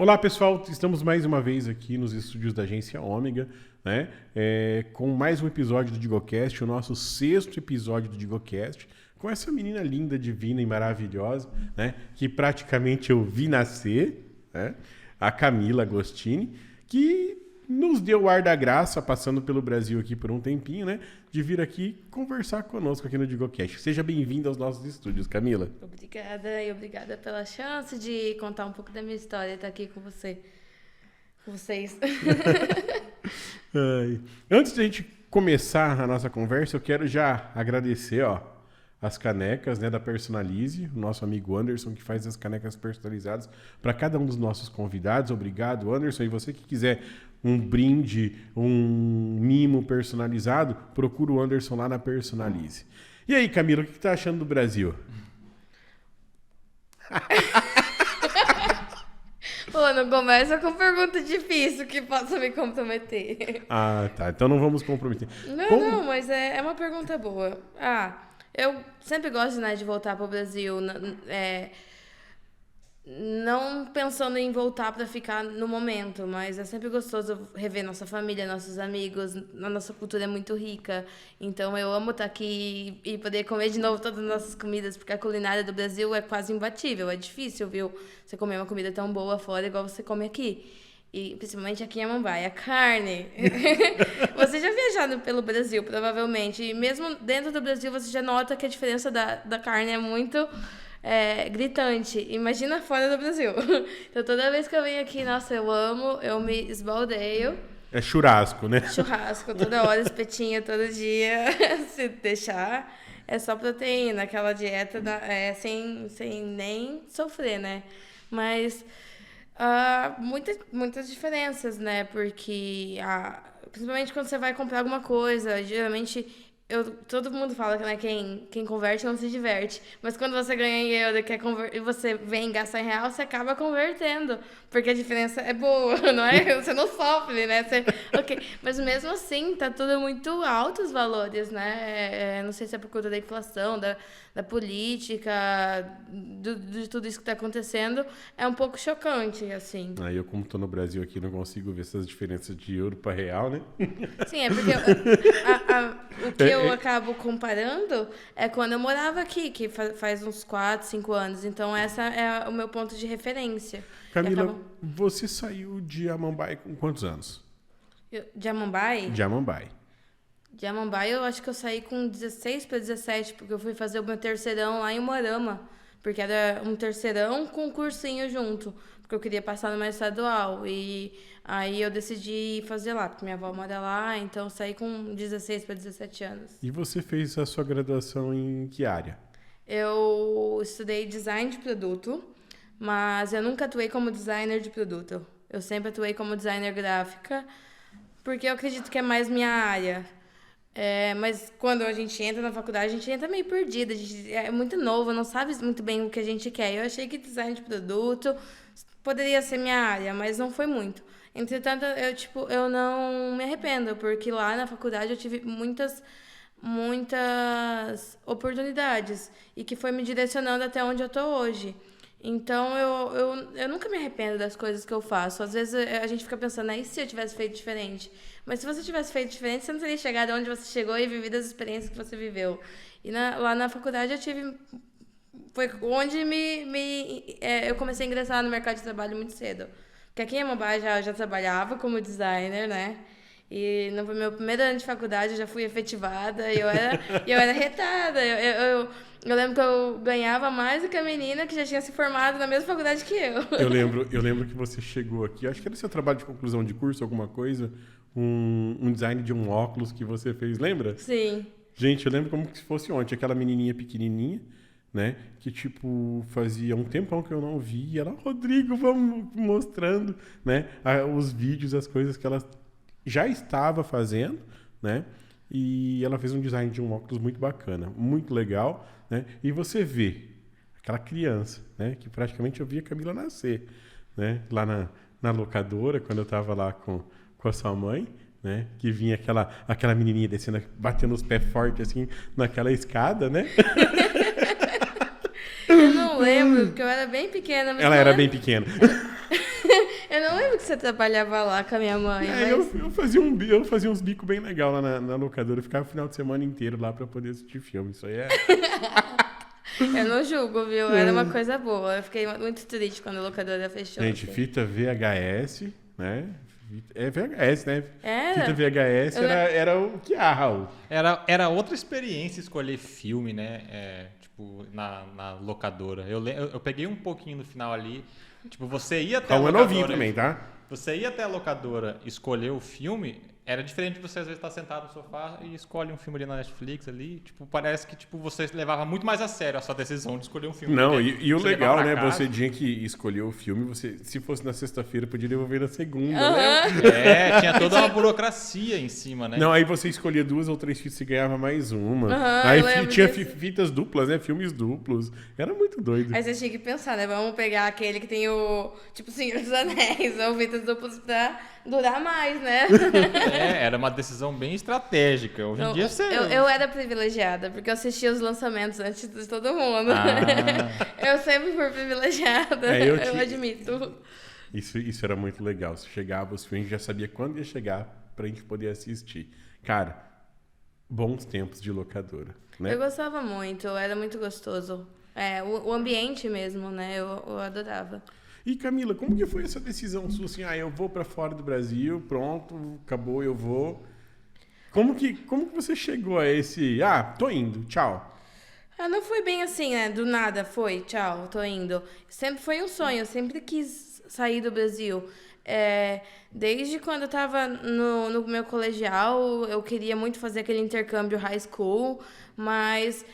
Olá, pessoal. Estamos mais uma vez aqui nos estúdios da Agência Ômega, né? Com mais um episódio do DigoCast, o nosso 6º episódio do DigoCast, com essa menina linda, divina e maravilhosa, né? Que praticamente eu vi nascer, né? A Camila Agostini, que nos deu o ar da graça, passando pelo Brasil aqui por um tempinho, né? De vir aqui conversar conosco aqui no DigoCast. Seja bem-vinda aos nossos estúdios, Camila. Obrigada e obrigada pela chance de contar um pouco da minha história e estar aqui com vocês. Antes de a gente começar a nossa conversa, eu quero já agradecer, as canecas, né, da Personalize, o nosso amigo Anderson, que faz as canecas personalizadas para cada um dos nossos convidados. Obrigado, Anderson. E você que quiser um brinde, um mimo personalizado, procura o Anderson lá na Personalize. E aí, Camila, o que tá achando do Brasil? Pô, não começa com pergunta difícil que possa me comprometer. Ah, tá. Então não vamos comprometer. Não, mas é uma pergunta boa. Eu sempre gosto, né, de voltar pro Brasil. Não pensando em voltar para ficar no momento, mas é sempre gostoso rever nossa família, nossos amigos. A nossa cultura é muito rica, então eu amo estar aqui e poder comer de novo todas as nossas comidas, porque a culinária do Brasil é quase imbatível. É difícil, viu, você comer uma comida tão boa fora igual você come aqui. E principalmente aqui em Amambai, a carne. Você já viajado pelo Brasil, provavelmente, e mesmo dentro do Brasil você já nota que a diferença da carne é muito gritante. Imagina fora do Brasil. Então toda vez que eu venho aqui, nossa, eu me esbaldeio. É churrasco, né? Churrasco, toda hora, espetinho, todo dia. Se deixar, é só proteína. Aquela dieta sem nem sofrer, né? Mas muitas diferenças, né? Porque principalmente quando você vai comprar alguma coisa, geralmente todo mundo fala que, né, quem converte não se diverte. Mas quando você ganha em euro e você vem gastar em real, você acaba convertendo. Porque a diferença é boa, não é? Você não sofre, né? Ok. Mas mesmo assim, tá tudo muito alto os valores, né? Não sei se é por conta da inflação, da política, de tudo isso que tá acontecendo. É um pouco chocante, assim. Aí eu, como tô no Brasil aqui, não consigo ver essas diferenças de euro para real, né? Sim, é porque o que eu acabo comparando é quando eu morava aqui, que faz uns 4, 5 anos. Então, essa é o meu ponto de referência. Camila, você saiu de Amambai com quantos anos? De Amambai? De Amambai. De Amambai, eu acho que eu saí com 16 para 17, porque eu fui fazer o meu terceirão lá em Umuarama. Porque era um terceirão com um cursinho junto, porque eu queria passar numa estadual. E aí eu decidi fazer lá, porque minha avó mora lá, então eu saí com 16 para 17 anos. E você fez a sua graduação em que área? Eu estudei design de produto, mas eu nunca atuei como designer de produto. Eu sempre atuei como designer gráfica, porque eu acredito que é mais minha área. Mas quando a gente entra na faculdade, a gente entra meio perdida. A gente é muito novo, não sabe muito bem o que a gente quer. Eu achei que design de produto poderia ser minha área, mas não foi muito. Entretanto, eu não me arrependo, porque lá na faculdade eu tive muitas oportunidades e que foi me direcionando até onde eu tô hoje. Então, eu nunca me arrependo das coisas que eu faço. Às vezes a gente fica pensando, e se eu tivesse feito diferente? Mas se você tivesse feito diferente, você não teria chegado onde você chegou e vivido as experiências que você viveu. E lá na faculdade foi onde eu comecei a ingressar no mercado de trabalho muito cedo. Porque aqui em Amambai já trabalhava como designer, né? E no meu primeiro ano de faculdade eu já fui efetivada e eu era retada. Eu lembro que eu ganhava mais do que a menina que já tinha se formado na mesma faculdade que eu. Eu lembro que você chegou aqui, acho que era seu trabalho de conclusão de curso, alguma coisa, um design de um óculos que você fez, lembra? Sim. Gente, eu lembro como se fosse ontem, aquela menininha pequenininha, né, que fazia um tempão que eu não vi, e ela, Rodrigo, vamos mostrando, né, os vídeos, as coisas que ela já estava fazendo, né? E ela fez um design de um óculos muito bacana, muito legal, né? E você vê aquela criança, né? Que praticamente eu via a Camila nascer, né? Lá na locadora, quando eu estava lá com a sua mãe, né? Que vinha aquela menininha descendo, batendo os pés fortes assim naquela escada, né? Eu não lembro, porque eu era bem pequena. Mas ela era bem pequena. Eu não lembro que você trabalhava lá com a minha mãe, É, mas... eu fazia uns bicos bem legais lá na locadora. Eu ficava o final de semana inteiro lá pra poder assistir filme. Isso aí é... Eu não julgo, viu? Era uma coisa boa. Eu fiquei muito triste quando a locadora fechou. Gente, assim. fita VHS, né? É VHS, né? Era? Fita VHS era o que há, Raul. Era outra experiência escolher filme, né? Tipo, na locadora. Eu peguei um pouquinho no final ali. Tipo, você ia até a Raul é locadora... novinho também, tá? Você ia até a locadora escolher o filme, era diferente de você às vezes estar sentado no sofá e escolhe um filme ali na Netflix ali. Tipo, parece que tipo, você levava muito mais a sério a sua decisão de escolher um filme. Não, e o você legal, levava né? pra casa. Você tinha que escolher o filme, você, se fosse na sexta-feira, podia devolver na segunda, né? Tinha toda uma burocracia em cima, né? Não, aí você escolhia 2 ou 3 fitas e ganhava mais uma. Aham, Aí eu lembro tinha desse. fitas duplas, né? Filmes duplos. Era muito doido. Aí você tinha que pensar, né? Vamos pegar aquele que tem o... Tipo, Senhor dos Anéis, ou Vidas Duplas pra durar mais, né? Era uma decisão bem estratégica. Hoje em dia você... Eu era privilegiada, porque eu assistia os lançamentos antes de todo mundo. Eu sempre fui privilegiada, É, eu admito. Isso era muito legal. Se chegava os filmes, já sabia quando ia chegar pra gente poder assistir. Cara, bons tempos de locadora, né? Eu gostava muito, era muito gostoso. O ambiente mesmo, né? Eu adorava. E Camila, como que foi essa decisão sua assim, eu vou pra fora do Brasil, pronto, acabou, eu vou. Como que você chegou a esse, tô indo, tchau. Não foi bem assim, né? Do nada, foi, tchau, tô indo. Sempre foi um sonho, eu sempre quis sair do Brasil. Desde quando eu tava no meu colegial, eu queria muito fazer aquele intercâmbio high school, mas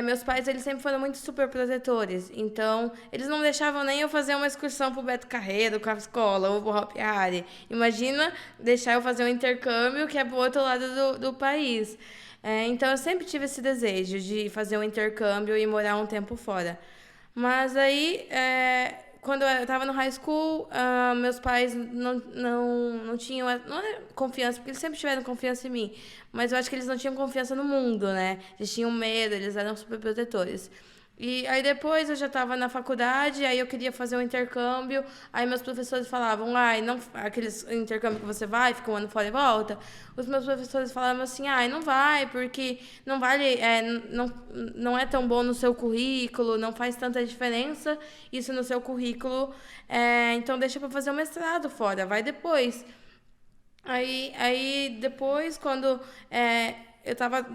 meus pais, eles sempre foram muito super protetores. Então, eles não deixavam nem eu fazer uma excursão pro Beto Carreiro com a escola ou pro Hopi Hari. Imagina deixar eu fazer um intercâmbio que é pro outro lado do país. Então, eu sempre tive esse desejo de fazer um intercâmbio e morar um tempo fora. Mas aí, quando eu estava no high school, meus pais não tinham não é confiança, porque eles sempre tiveram confiança em mim, mas eu acho que eles não tinham confiança no mundo, né? Eles tinham medo, eles eram super protetores. E aí depois eu já estava na faculdade, aí eu queria fazer um intercâmbio, aí meus professores falavam, não, aqueles intercâmbio que você vai, fica um ano fora e volta, os meus professores falavam assim, não vai, porque não vale, não é tão bom no seu currículo, não faz tanta diferença isso no seu currículo, então deixa para fazer um mestrado fora, vai depois. Aí depois, quando eu estava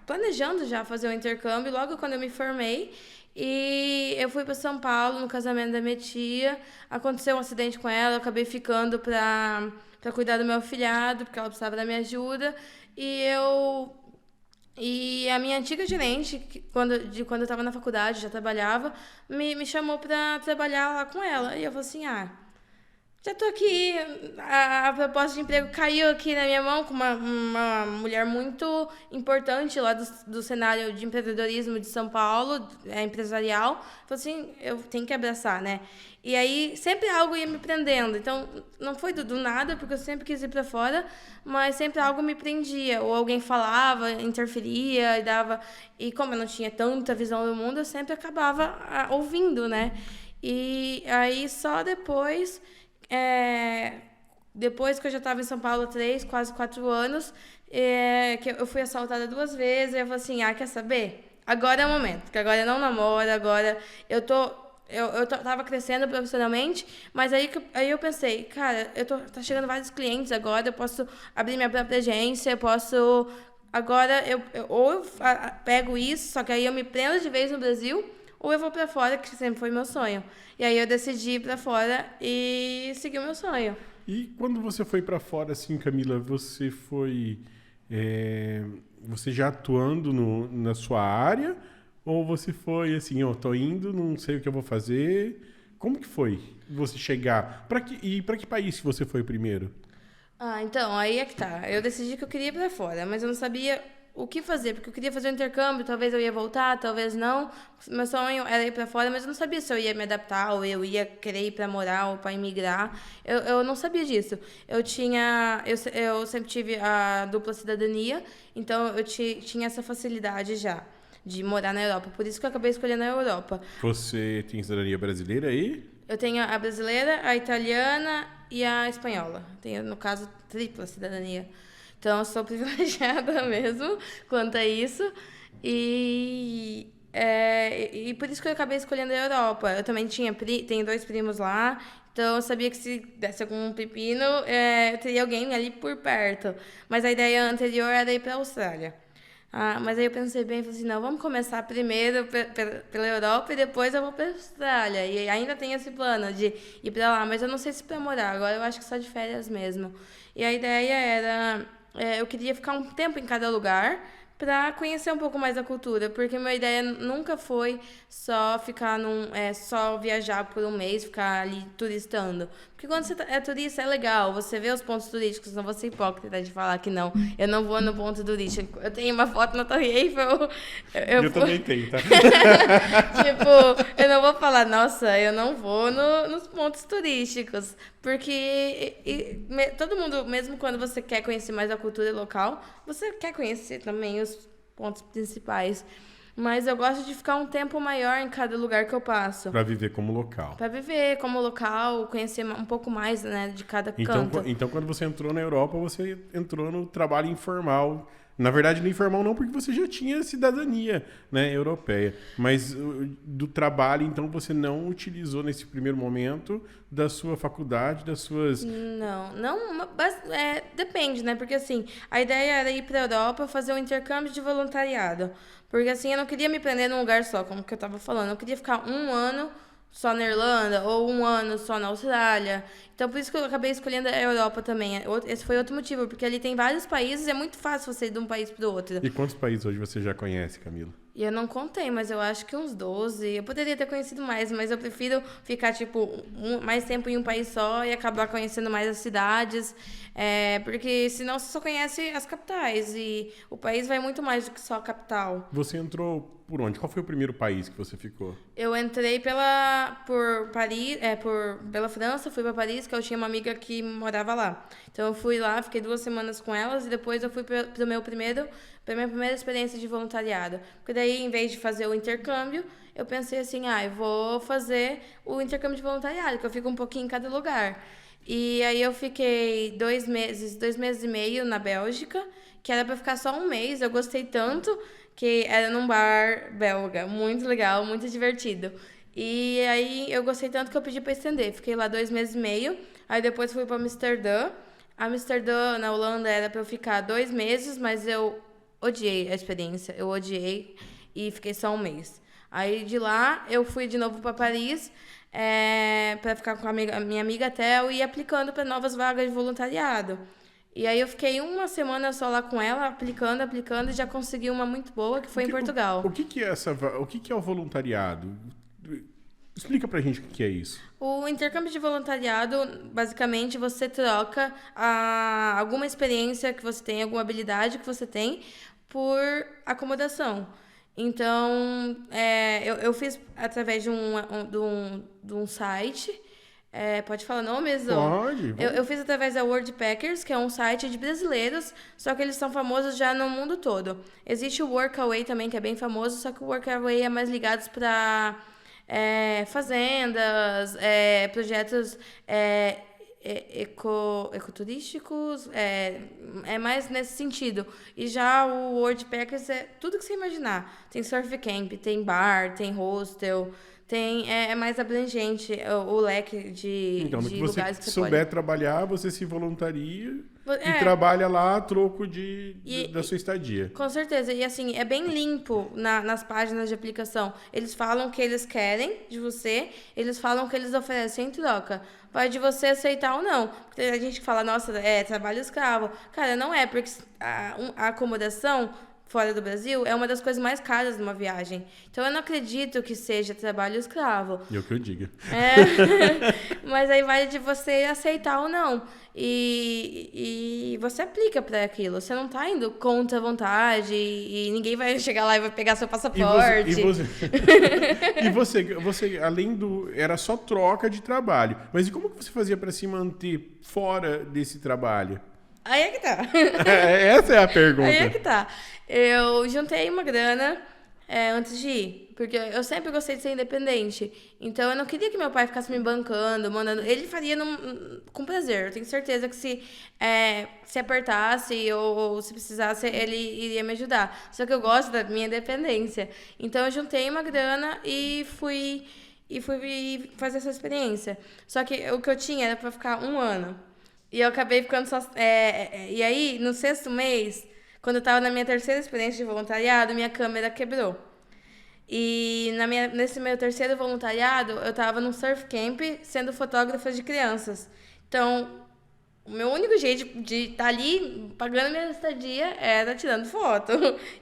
planejando já fazer o intercâmbio, logo quando eu me formei, e eu fui para São Paulo no casamento da minha tia. Aconteceu um acidente com ela, eu acabei ficando para cuidar do meu afilhado, porque ela precisava da minha ajuda. E a minha antiga gerente, quando eu estava na faculdade, já trabalhava, me chamou para trabalhar lá com ela. E eu falei assim, já tô aqui, a proposta de emprego caiu aqui na minha mão com uma mulher muito importante lá do cenário de empreendedorismo de São Paulo, empresarial. Falei assim, eu tenho que abraçar, né? E aí sempre algo ia me prendendo. Então, não foi do nada, porque eu sempre quis ir para fora, mas sempre algo me prendia. Ou alguém falava, interferia e dava... E como eu não tinha tanta visão do mundo, eu sempre acabava ouvindo, né? E aí só depois... Depois que eu já estava em São Paulo há 3, quase 4 anos, que eu fui assaltada 2 vezes, eu falei assim, quer saber? Agora é o momento, porque agora eu não namoro, agora eu tava crescendo profissionalmente, mas aí eu pensei, cara, tá chegando vários clientes agora, eu posso abrir minha própria agência, eu posso... Agora, eu pego isso, só que aí eu me prendo de vez no Brasil, ou eu vou pra fora, que sempre foi meu sonho. E aí eu decidi ir pra fora e seguir o meu sonho. E quando você foi pra fora, assim, Camila, você foi... você já atuando na sua área? Ou você foi assim, tô indo, não sei o que eu vou fazer? Como que foi você chegar? Pra que país que você foi primeiro? Então, aí é que tá. Eu decidi que eu queria ir pra fora, mas eu não sabia o que fazer, porque eu queria fazer um intercâmbio, talvez eu ia voltar, talvez não. Meu sonho era ir pra fora, mas eu não sabia se eu ia me adaptar, ou eu ia querer ir pra morar, ou pra imigrar. Eu não sabia disso. Eu sempre tive a dupla cidadania, então eu tinha essa facilidade já de morar na Europa. Por isso que eu acabei escolhendo a Europa. Você tem cidadania brasileira aí? Eu tenho a brasileira, a italiana, e a espanhola. Tenho, no caso, tripla cidadania. Então, eu sou privilegiada mesmo quanto a isso. E por isso que eu acabei escolhendo a Europa. Eu também tenho 2 primos lá, então eu sabia que se desse algum pepino, eu teria alguém ali por perto. Mas a ideia anterior era ir para a Austrália. Mas aí eu pensei bem, falei assim, não, vamos começar primeiro pela Europa e depois eu vou para a Austrália. E ainda tem esse plano de ir para lá, mas eu não sei se para morar, agora eu acho que só de férias mesmo. E a ideia era, eu queria ficar um tempo em cada lugar, para conhecer um pouco mais a cultura, porque minha ideia nunca foi só ficar só viajar por um mês, ficar ali turistando. Porque quando você é turista é legal, você vê os pontos turísticos, não vou ser hipócrita de falar que não. Eu não vou no ponto turístico. Eu tenho uma foto na Torre Eiffel. Eu também tenho, tá? Tipo, eu não vou falar, nossa, eu não vou nos pontos turísticos. Porque todo mundo, mesmo quando você quer conhecer mais a cultura local, você quer conhecer também os pontos principais. Mas eu gosto de ficar um tempo maior em cada lugar que eu passo. Para viver como local. Para viver como local, conhecer um pouco mais, né, de cada canto. Então, quando você entrou na Europa, você entrou no trabalho informal. Na verdade, no informal não, porque você já tinha cidadania, né, europeia. Mas do trabalho, então, você não utilizou nesse primeiro momento da sua faculdade, das suas... Não, depende, né? Porque assim, a ideia era ir para a Europa fazer um intercâmbio de voluntariado. Porque assim, eu não queria me prender num lugar só, como que eu estava falando. Eu queria ficar um ano só na Irlanda ou um ano só na Austrália. Então, por isso que eu acabei escolhendo a Europa também. Esse foi outro motivo, porque ali tem vários países e é muito fácil você ir de um país para o outro. E quantos países hoje você já conhece, Camila? E eu não contei, mas eu acho que uns 12. Eu poderia ter conhecido mais, mas eu prefiro ficar, tipo, mais tempo em um país só e acabar conhecendo mais as cidades. Porque senão você só conhece as capitais. E o país vai muito mais do que só a capital. Você entrou por onde? Qual foi o primeiro país que você ficou? Eu entrei por Paris, pela França, fui para Paris, que eu tinha uma amiga que morava lá. Então eu fui lá, fiquei 2 semanas com elas e depois eu fui para minha primeira experiência de voluntariado. Porque daí, em vez de fazer o intercâmbio, eu pensei assim, eu vou fazer o intercâmbio de voluntariado, que eu fico um pouquinho em cada lugar. E aí eu fiquei 2 meses e meio na Bélgica, que era para ficar só um mês. Eu gostei tanto que era num bar belga, muito legal, muito divertido. E aí eu gostei tanto que eu pedi para estender. Fiquei lá 2 meses e meio, aí depois fui para Amsterdã. Amsterdã, na Holanda, era para eu ficar 2 meses, mas eu odiei a experiência, eu odiei e fiquei só um mês. Aí de lá eu fui de novo para Paris, para ficar com a minha amiga até eu ir aplicando para novas vagas de voluntariado. E aí eu fiquei 1 semana só lá com ela, aplicando, e já consegui uma muito boa, que foi em Portugal. O que é o voluntariado? Explica pra gente o que é isso. O intercâmbio de voluntariado, basicamente, você troca alguma experiência que você tem, alguma habilidade que você tem, por acomodação. Então, eu fiz através de um site. Pode falar nomes? Pode. Eu fiz através da Worldpackers, que é um site de brasileiros, só que eles são famosos já no mundo todo. Existe o Workaway também, que é bem famoso, só que o Workaway é mais ligado para fazendas, projetos ecoturísticos, é mais nesse sentido. E já o Worldpackers é tudo que você imaginar. Tem surf camp, tem bar, tem hostel... é mais abrangente o leque de lugares que você souber pode. trabalhar, você se voluntaria e trabalha lá a troco da sua estadia. Com certeza. E assim, é bem limpo nas páginas de aplicação. Eles falam o que eles querem de você, eles falam o que eles oferecem em troca. Vai de você aceitar ou não. Porque a gente fala, nossa, trabalho escravo. Cara, não é, porque a acomodação fora do Brasil é uma das coisas mais caras de uma viagem. Então eu não acredito que seja trabalho escravo. É o que eu diga. Mas aí vai de você aceitar ou não. E você aplica para aquilo. Você não tá indo contra a vontade e ninguém vai chegar lá e vai pegar seu passaporte. E você além era só troca de trabalho. Mas e como que você fazia para se manter fora desse trabalho? Aí é que tá. Essa é a pergunta. Aí é que tá. Eu juntei uma grana, antes de ir. Porque eu sempre gostei de ser independente. Então, eu não queria que meu pai ficasse me bancando, mandando... Ele faria com prazer. Eu tenho certeza que se apertasse ou se precisasse, ele iria me ajudar. Só que eu gosto da minha independência. Então, eu juntei uma grana e fui fazer essa experiência. Só que o que eu tinha era pra ficar 1 ano. E eu acabei ficando só... e aí, no 6º mês, quando eu tava na minha 3ª experiência de voluntariado, minha câmera quebrou. E nesse meu 3º voluntariado, eu tava num surf camp sendo fotógrafa de crianças. Então, o meu único jeito de estar ali, pagando minha estadia, era tirando foto.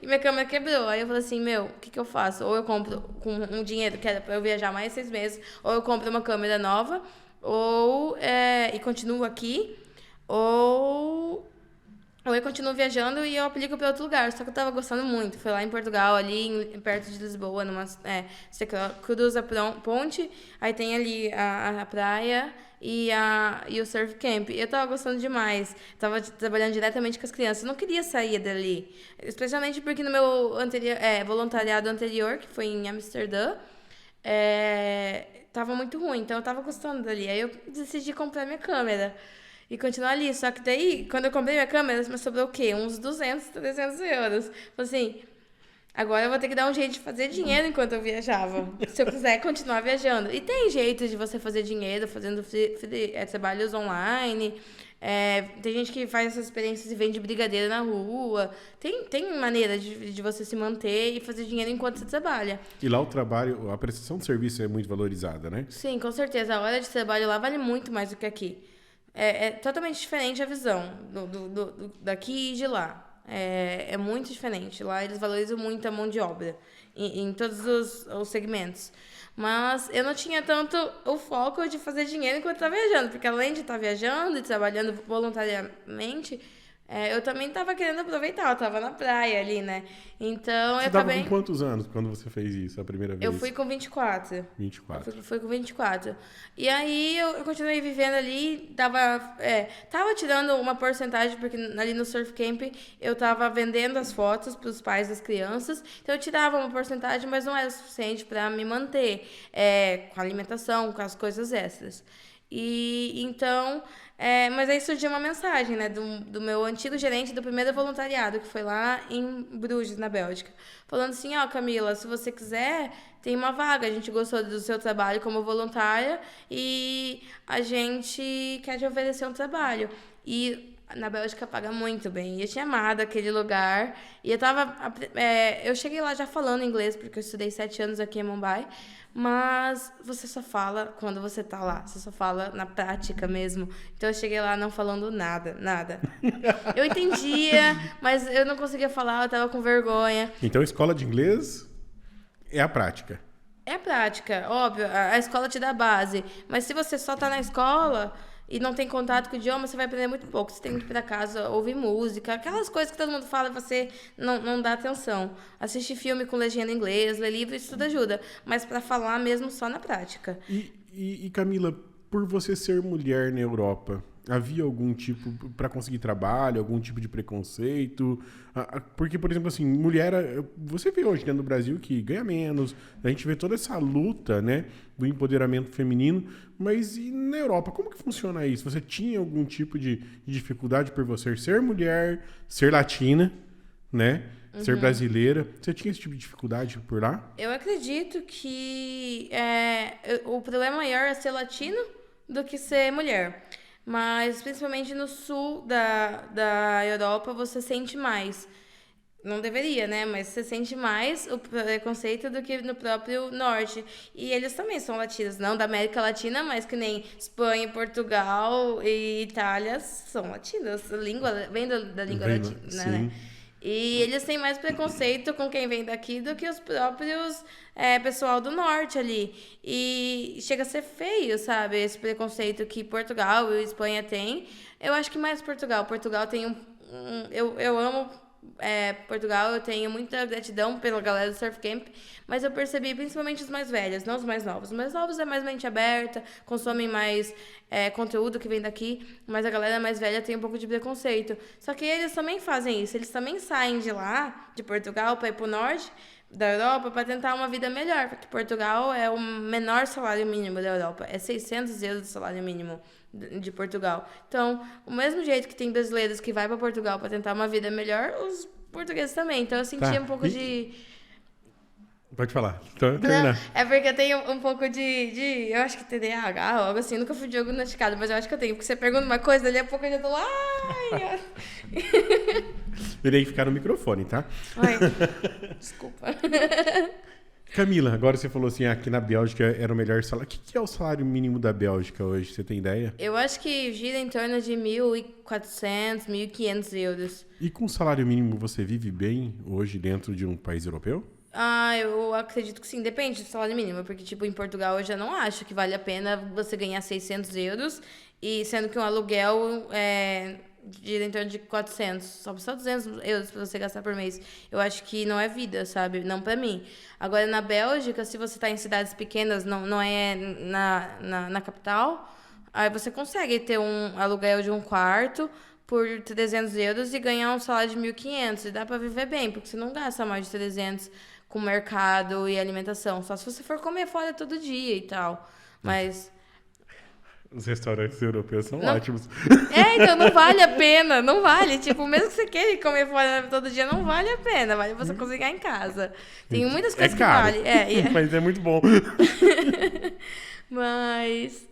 E minha câmera quebrou. Aí eu falei assim, o que eu faço? Ou eu compro com um dinheiro que era pra eu viajar mais 6 meses, ou eu compro uma câmera nova, e continuo aqui, ou eu continuo viajando e eu aplico para outro lugar. Só que eu tava gostando muito. Foi lá em Portugal, ali perto de Lisboa, você cruza a ponte, aí tem ali a praia e o surf camp. Eu tava gostando demais. Tava trabalhando diretamente com as crianças. Eu não queria sair dali. Especialmente porque no meu voluntariado anterior, que foi em Amsterdã, tava muito ruim. Então eu tava gostando dali. Aí eu decidi comprar minha câmera e continuar ali. Só que daí, quando eu comprei minha câmera, me sobrou o quê? Uns 200, 300 euros. Falei assim, agora eu vou ter que dar um jeito de fazer dinheiro enquanto eu viajava. Se eu quiser continuar viajando. E tem jeito de você fazer dinheiro fazendo trabalhos online. Tem gente que faz essas experiências e vende brigadeiro na rua. Tem maneira de você se manter e fazer dinheiro enquanto você trabalha. E lá o trabalho, a prestação de serviço é muito valorizada, né? Sim, com certeza. A hora de trabalho lá vale muito mais do que aqui. É totalmente diferente a visão daqui e de lá. É muito diferente. Lá eles valorizam muito a mão de obra em todos os segmentos. Mas eu não tinha tanto o foco de fazer dinheiro enquanto estava viajando. Porque além de estar viajando e trabalhando voluntariamente, eu também estava querendo aproveitar. Eu estava na praia ali, né? Então Você eu acabei... estava com quantos anos quando você fez isso a primeira vez? Eu fui com 24. 24. Fui com 24. E aí eu continuei vivendo ali, tava tirando uma porcentagem, porque ali no Surf Camp eu tava vendendo as fotos para os pais das crianças. Então eu tirava uma porcentagem, mas não era suficiente para me manter com a alimentação, com as coisas extras. E então... mas aí surgiu uma mensagem, né, do meu antigo gerente do primeiro voluntariado, que foi lá em Bruges, na Bélgica, falando assim, Camila, se você quiser, tem uma vaga, a gente gostou do seu trabalho como voluntária e a gente quer te oferecer um trabalho. E na Bélgica paga muito bem. E eu tinha amado aquele lugar. E eu cheguei lá já falando inglês, porque eu estudei 7 anos aqui em Mumbai. Mas você só fala quando você tá lá. Você só fala na prática mesmo. Então eu cheguei lá não falando nada. Eu entendia, mas eu não conseguia falar, eu tava com vergonha. Então a escola de inglês é a prática. É a prática, óbvio. A escola te dá base. Mas se você só tá na escola e não tem contato com o idioma, você vai aprender muito pouco. Você tem que ir pra casa, ouvir música, aquelas coisas que todo mundo fala e você não dá atenção. Assistir filme com legenda em inglês, ler livro, isso tudo ajuda. Mas pra falar mesmo só na prática. E Camila, por você ser mulher na Europa, havia algum tipo, para conseguir trabalho, algum tipo de preconceito? Porque, por exemplo, assim, mulher, você vê hoje, né, no Brasil que ganha menos, a gente vê toda essa luta, né, do empoderamento feminino, mas e na Europa, como que funciona isso? Você tinha algum tipo de dificuldade por você ser mulher, ser latina, né, ser brasileira? Você tinha esse tipo de dificuldade por lá? Eu acredito que o problema maior é ser latino do que ser mulher. Mas, principalmente no sul da Europa, você sente mais. Não deveria, né? Mas você sente mais o preconceito do que no próprio norte. E eles também são latinos, não da América Latina, mas que nem Espanha, Portugal e Itália são latinos. A língua vem da língua latina, né? E eles têm mais preconceito com quem vem daqui do que os próprios pessoal do norte ali. E chega a ser feio, sabe? Esse preconceito que Portugal e Espanha têm. Eu acho que mais Portugal. Portugal tem eu amo Portugal, eu tenho muita gratidão pela galera do Surf Camp, mas eu percebi principalmente os mais velhos, não os mais novos. Os mais novos é mais mente aberta, consomem mais conteúdo que vem daqui, mas a galera mais velha tem um pouco de preconceito. Só que eles também fazem isso, eles também saem de lá, de Portugal, para ir pro norte, da Europa para tentar uma vida melhor, porque Portugal é o menor salário mínimo da Europa, é 600 euros o salário mínimo de Portugal. Então, o mesmo jeito que tem brasileiros que vai para Portugal para tentar uma vida melhor, os portugueses também. Então, eu sentia um pouco de... Pode falar. Então, Não, terminar. é porque eu tenho um pouco eu acho que TDAH ou algo assim, nunca fui diagnosticado, mas eu acho que eu tenho, porque você pergunta uma coisa, dali a pouco eu já tô lá... Ai, Terei que ficar no microfone, tá? ai, desculpa. Camila, agora você falou assim, aqui na Bélgica era o melhor salário. O que é o salário mínimo da Bélgica hoje? Você tem ideia? Eu acho que gira em torno de 1.400, 1.500 euros. E com salário mínimo você vive bem hoje dentro de um país europeu? Ah, eu acredito que sim, depende do salário mínimo, porque, tipo, em Portugal eu já não acho que vale a pena você ganhar 600 euros, e sendo que um aluguel gira em torno de 400, só 200 euros pra você gastar por mês. Eu acho que não é vida, sabe? Não pra mim. Agora, na Bélgica, se você tá em cidades pequenas, não é na capital, aí você consegue ter um aluguel de um quarto por 300 euros e ganhar um salário de 1.500. E dá pra viver bem, porque você não gasta mais de 300 com mercado e alimentação. Só se você for comer fora todo dia e tal. Mas... Os restaurantes europeus são Não. ótimos. então não vale a pena. Não vale. Tipo, mesmo que você queira comer fora todo dia, não vale a pena. Vale você cozinhar em casa. Tem muitas coisas que caro. vale. Mas é muito bom. Mas...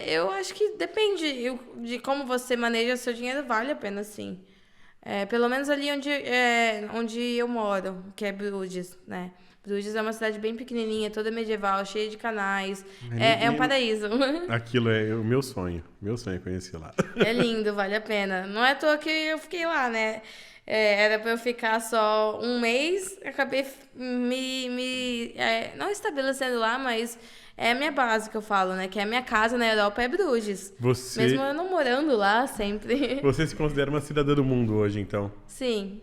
eu acho que depende de como você maneja seu dinheiro, vale a pena, sim. Pelo menos ali onde eu moro, que é Bruges, né? Bruges é uma cidade bem pequenininha, toda medieval, cheia de canais. É um paraíso. Aquilo é o meu sonho. Meu sonho é conhecer lá. É lindo, vale a pena. Não é à toa que eu fiquei lá, né? Era pra eu ficar só um mês, acabei não estabelecendo lá, mas é a minha base que eu falo, né? Que é a minha casa na Europa é Bruges. Mesmo eu não morando lá sempre. Você se considera uma cidadã do mundo hoje, então? Sim.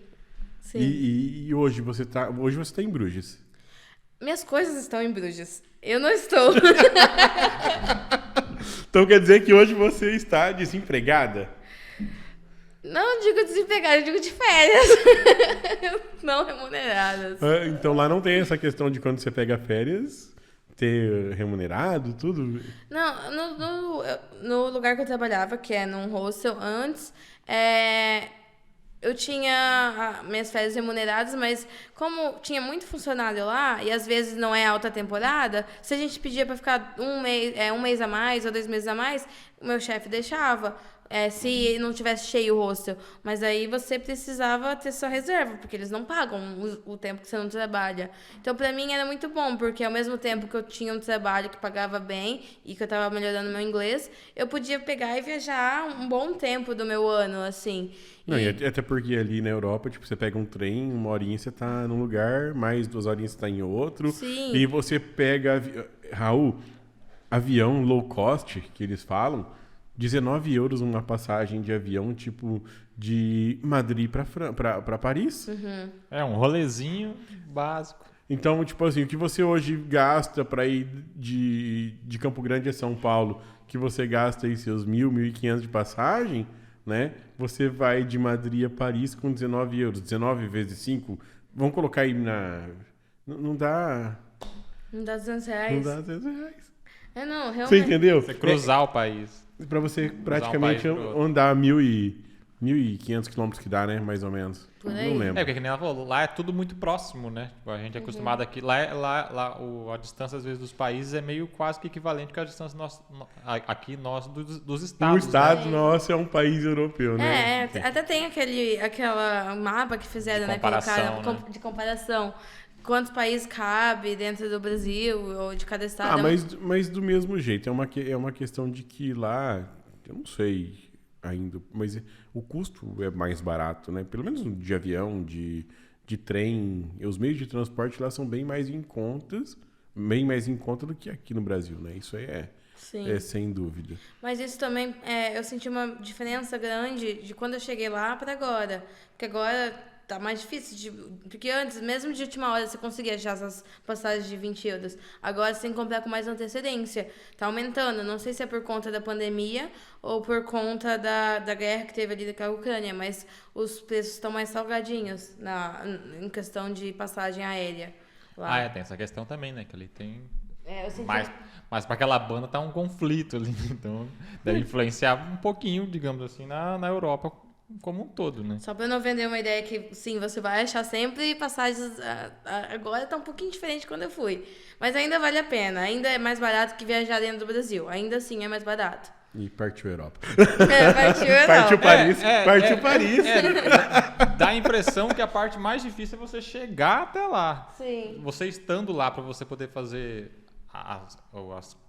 Sim. E hoje você tá em Bruges? Minhas coisas estão em Bruges. Eu não estou. Então quer dizer que hoje você está desempregada? Não digo desempregada, eu digo de férias. Não remuneradas. Então lá não tem essa questão de quando você pega férias, ter remunerado, tudo? Não, no lugar que eu trabalhava, que é num hostel antes, eu tinha minhas férias remuneradas, mas como tinha muito funcionário lá, e às vezes não é alta temporada, se a gente pedia para ficar um mês a mais ou 2 meses a mais, o meu chefe deixava. Se não tivesse cheio o hostel. Mas aí você precisava ter sua reserva, porque eles não pagam o tempo que você não trabalha. Então, pra mim, era muito bom, porque ao mesmo tempo que eu tinha um trabalho que pagava bem e que eu tava melhorando meu inglês, eu podia pegar e viajar um bom tempo do meu ano, assim. Não, e até porque ali na Europa, tipo, você pega um trem, 1 horinha você tá num lugar, mais 2 horinhas você tá em outro. Sim. E você pega, Raul, avião low cost, que eles falam, 19 euros uma passagem de avião, tipo, de Madrid pra Paris. Uhum. É um rolezinho básico. Então, tipo assim, o que você hoje gasta pra ir de Campo Grande a São Paulo, que você gasta aí seus 1.500 de passagem, né? Você vai de Madrid a Paris com 19 euros. 19 vezes 5, vamos colocar aí Não dá... Não dá 200 reais. Não dá 200 reais. Não, realmente. Você entendeu? Você cruzar o país. Pra você praticamente país pro outro. andar 1.500 quilômetros que dá, né? Mais ou menos. Por aí. Não lembro. Porque que nem ela falou, lá é tudo muito próximo, né? Tipo, a gente é acostumado aqui. A distância, às vezes, dos países é meio quase que equivalente com a distância aqui dos O estados. estado né? nosso é um país europeu, né? Até tem aquela mapa que fizeram, De né? comparação, Colocaram né? de comparação. Quantos países cabe dentro do Brasil ou de cada estado. Mas do mesmo jeito. É uma questão de que lá, eu não sei ainda, mas o custo é mais barato, né? Pelo menos de avião, de trem. Os meios de transporte lá são bem mais em conta do que aqui no Brasil, né? Isso aí Sim. é sem dúvida. Mas isso também, eu senti uma diferença grande de quando eu cheguei lá para agora. Porque agora tá mais difícil. Porque antes, mesmo de última hora, você conseguia achar essas passagens de 20 euros. Agora você tem que comprar com mais antecedência. Tá aumentando. Não sei se é por conta da pandemia ou por conta da guerra que teve ali com a Ucrânia, mas os preços estão mais salgadinhos em questão de passagem aérea. lá. Tem essa questão também, né? Que ali tem... Eu senti... Mas para aquela banda tá um conflito ali, então deve influenciar um pouquinho, digamos assim, na Europa como um todo, né? Só pra não vender uma ideia que, sim, você vai achar sempre passagens... Agora tá um pouquinho diferente quando eu fui. Mas ainda vale a pena. Ainda é mais barato que viajar dentro do Brasil. Ainda assim é mais barato. E partiu a Europa. Partiu Europa. Partiu Paris. Partiu Paris. Dá a impressão que a parte mais difícil é você chegar até lá. Sim. Você estando lá para você poder fazer...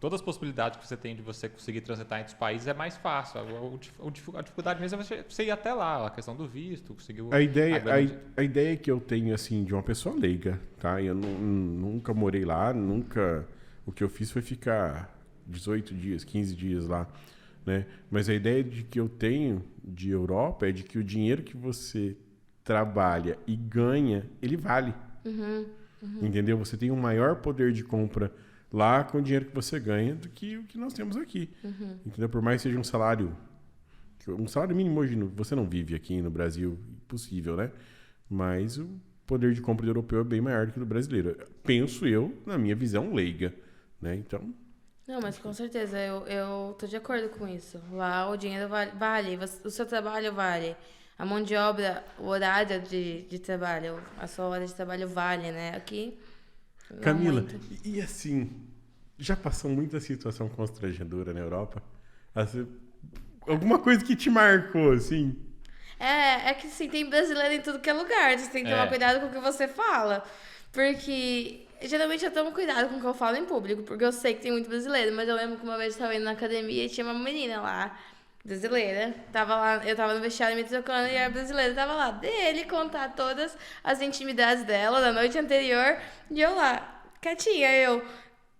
todas as possibilidades que você tem de você conseguir transitar entre os países é mais fácil. A dificuldade mesmo é você ir até lá, a questão do visto, conseguir a ideia que eu tenho, assim, de uma pessoa leiga, tá? Eu nunca morei lá, o que eu fiz foi ficar 18 dias, 15 dias lá, né? Mas a ideia de que eu tenho de Europa é de que o dinheiro que você trabalha e ganha, ele vale. Entendeu? Você tem um maior poder de compra lá com o dinheiro que você ganha do que o que nós temos aqui. Entendeu? Por mais que seja um salário mínimo hoje, você não vive aqui no Brasil, impossível, né? Mas o poder de compra do europeu é bem maior do que do brasileiro. Penso eu, na minha visão leiga, né? Então... Não, mas com certeza, eu tô de acordo com isso. Lá o dinheiro vale, o seu trabalho vale. A mão de obra, o horário de trabalho, a sua hora de trabalho vale, né? Aqui... Camila, e assim, já passou muita situação constrangedora na Europa? Assim, alguma coisa que te marcou, assim? É que assim, tem brasileiro em tudo que é lugar, você tem que tomar cuidado com o que você fala. Porque geralmente eu tomo cuidado com o que eu falo em público, porque eu sei que tem muito brasileiro, mas eu lembro que uma vez eu estava indo na academia e tinha uma menina lá, brasileira, eu tava no vestiário me trocando e a brasileira tava lá, dele contar todas as intimidades dela da noite anterior, e eu lá, quietinha,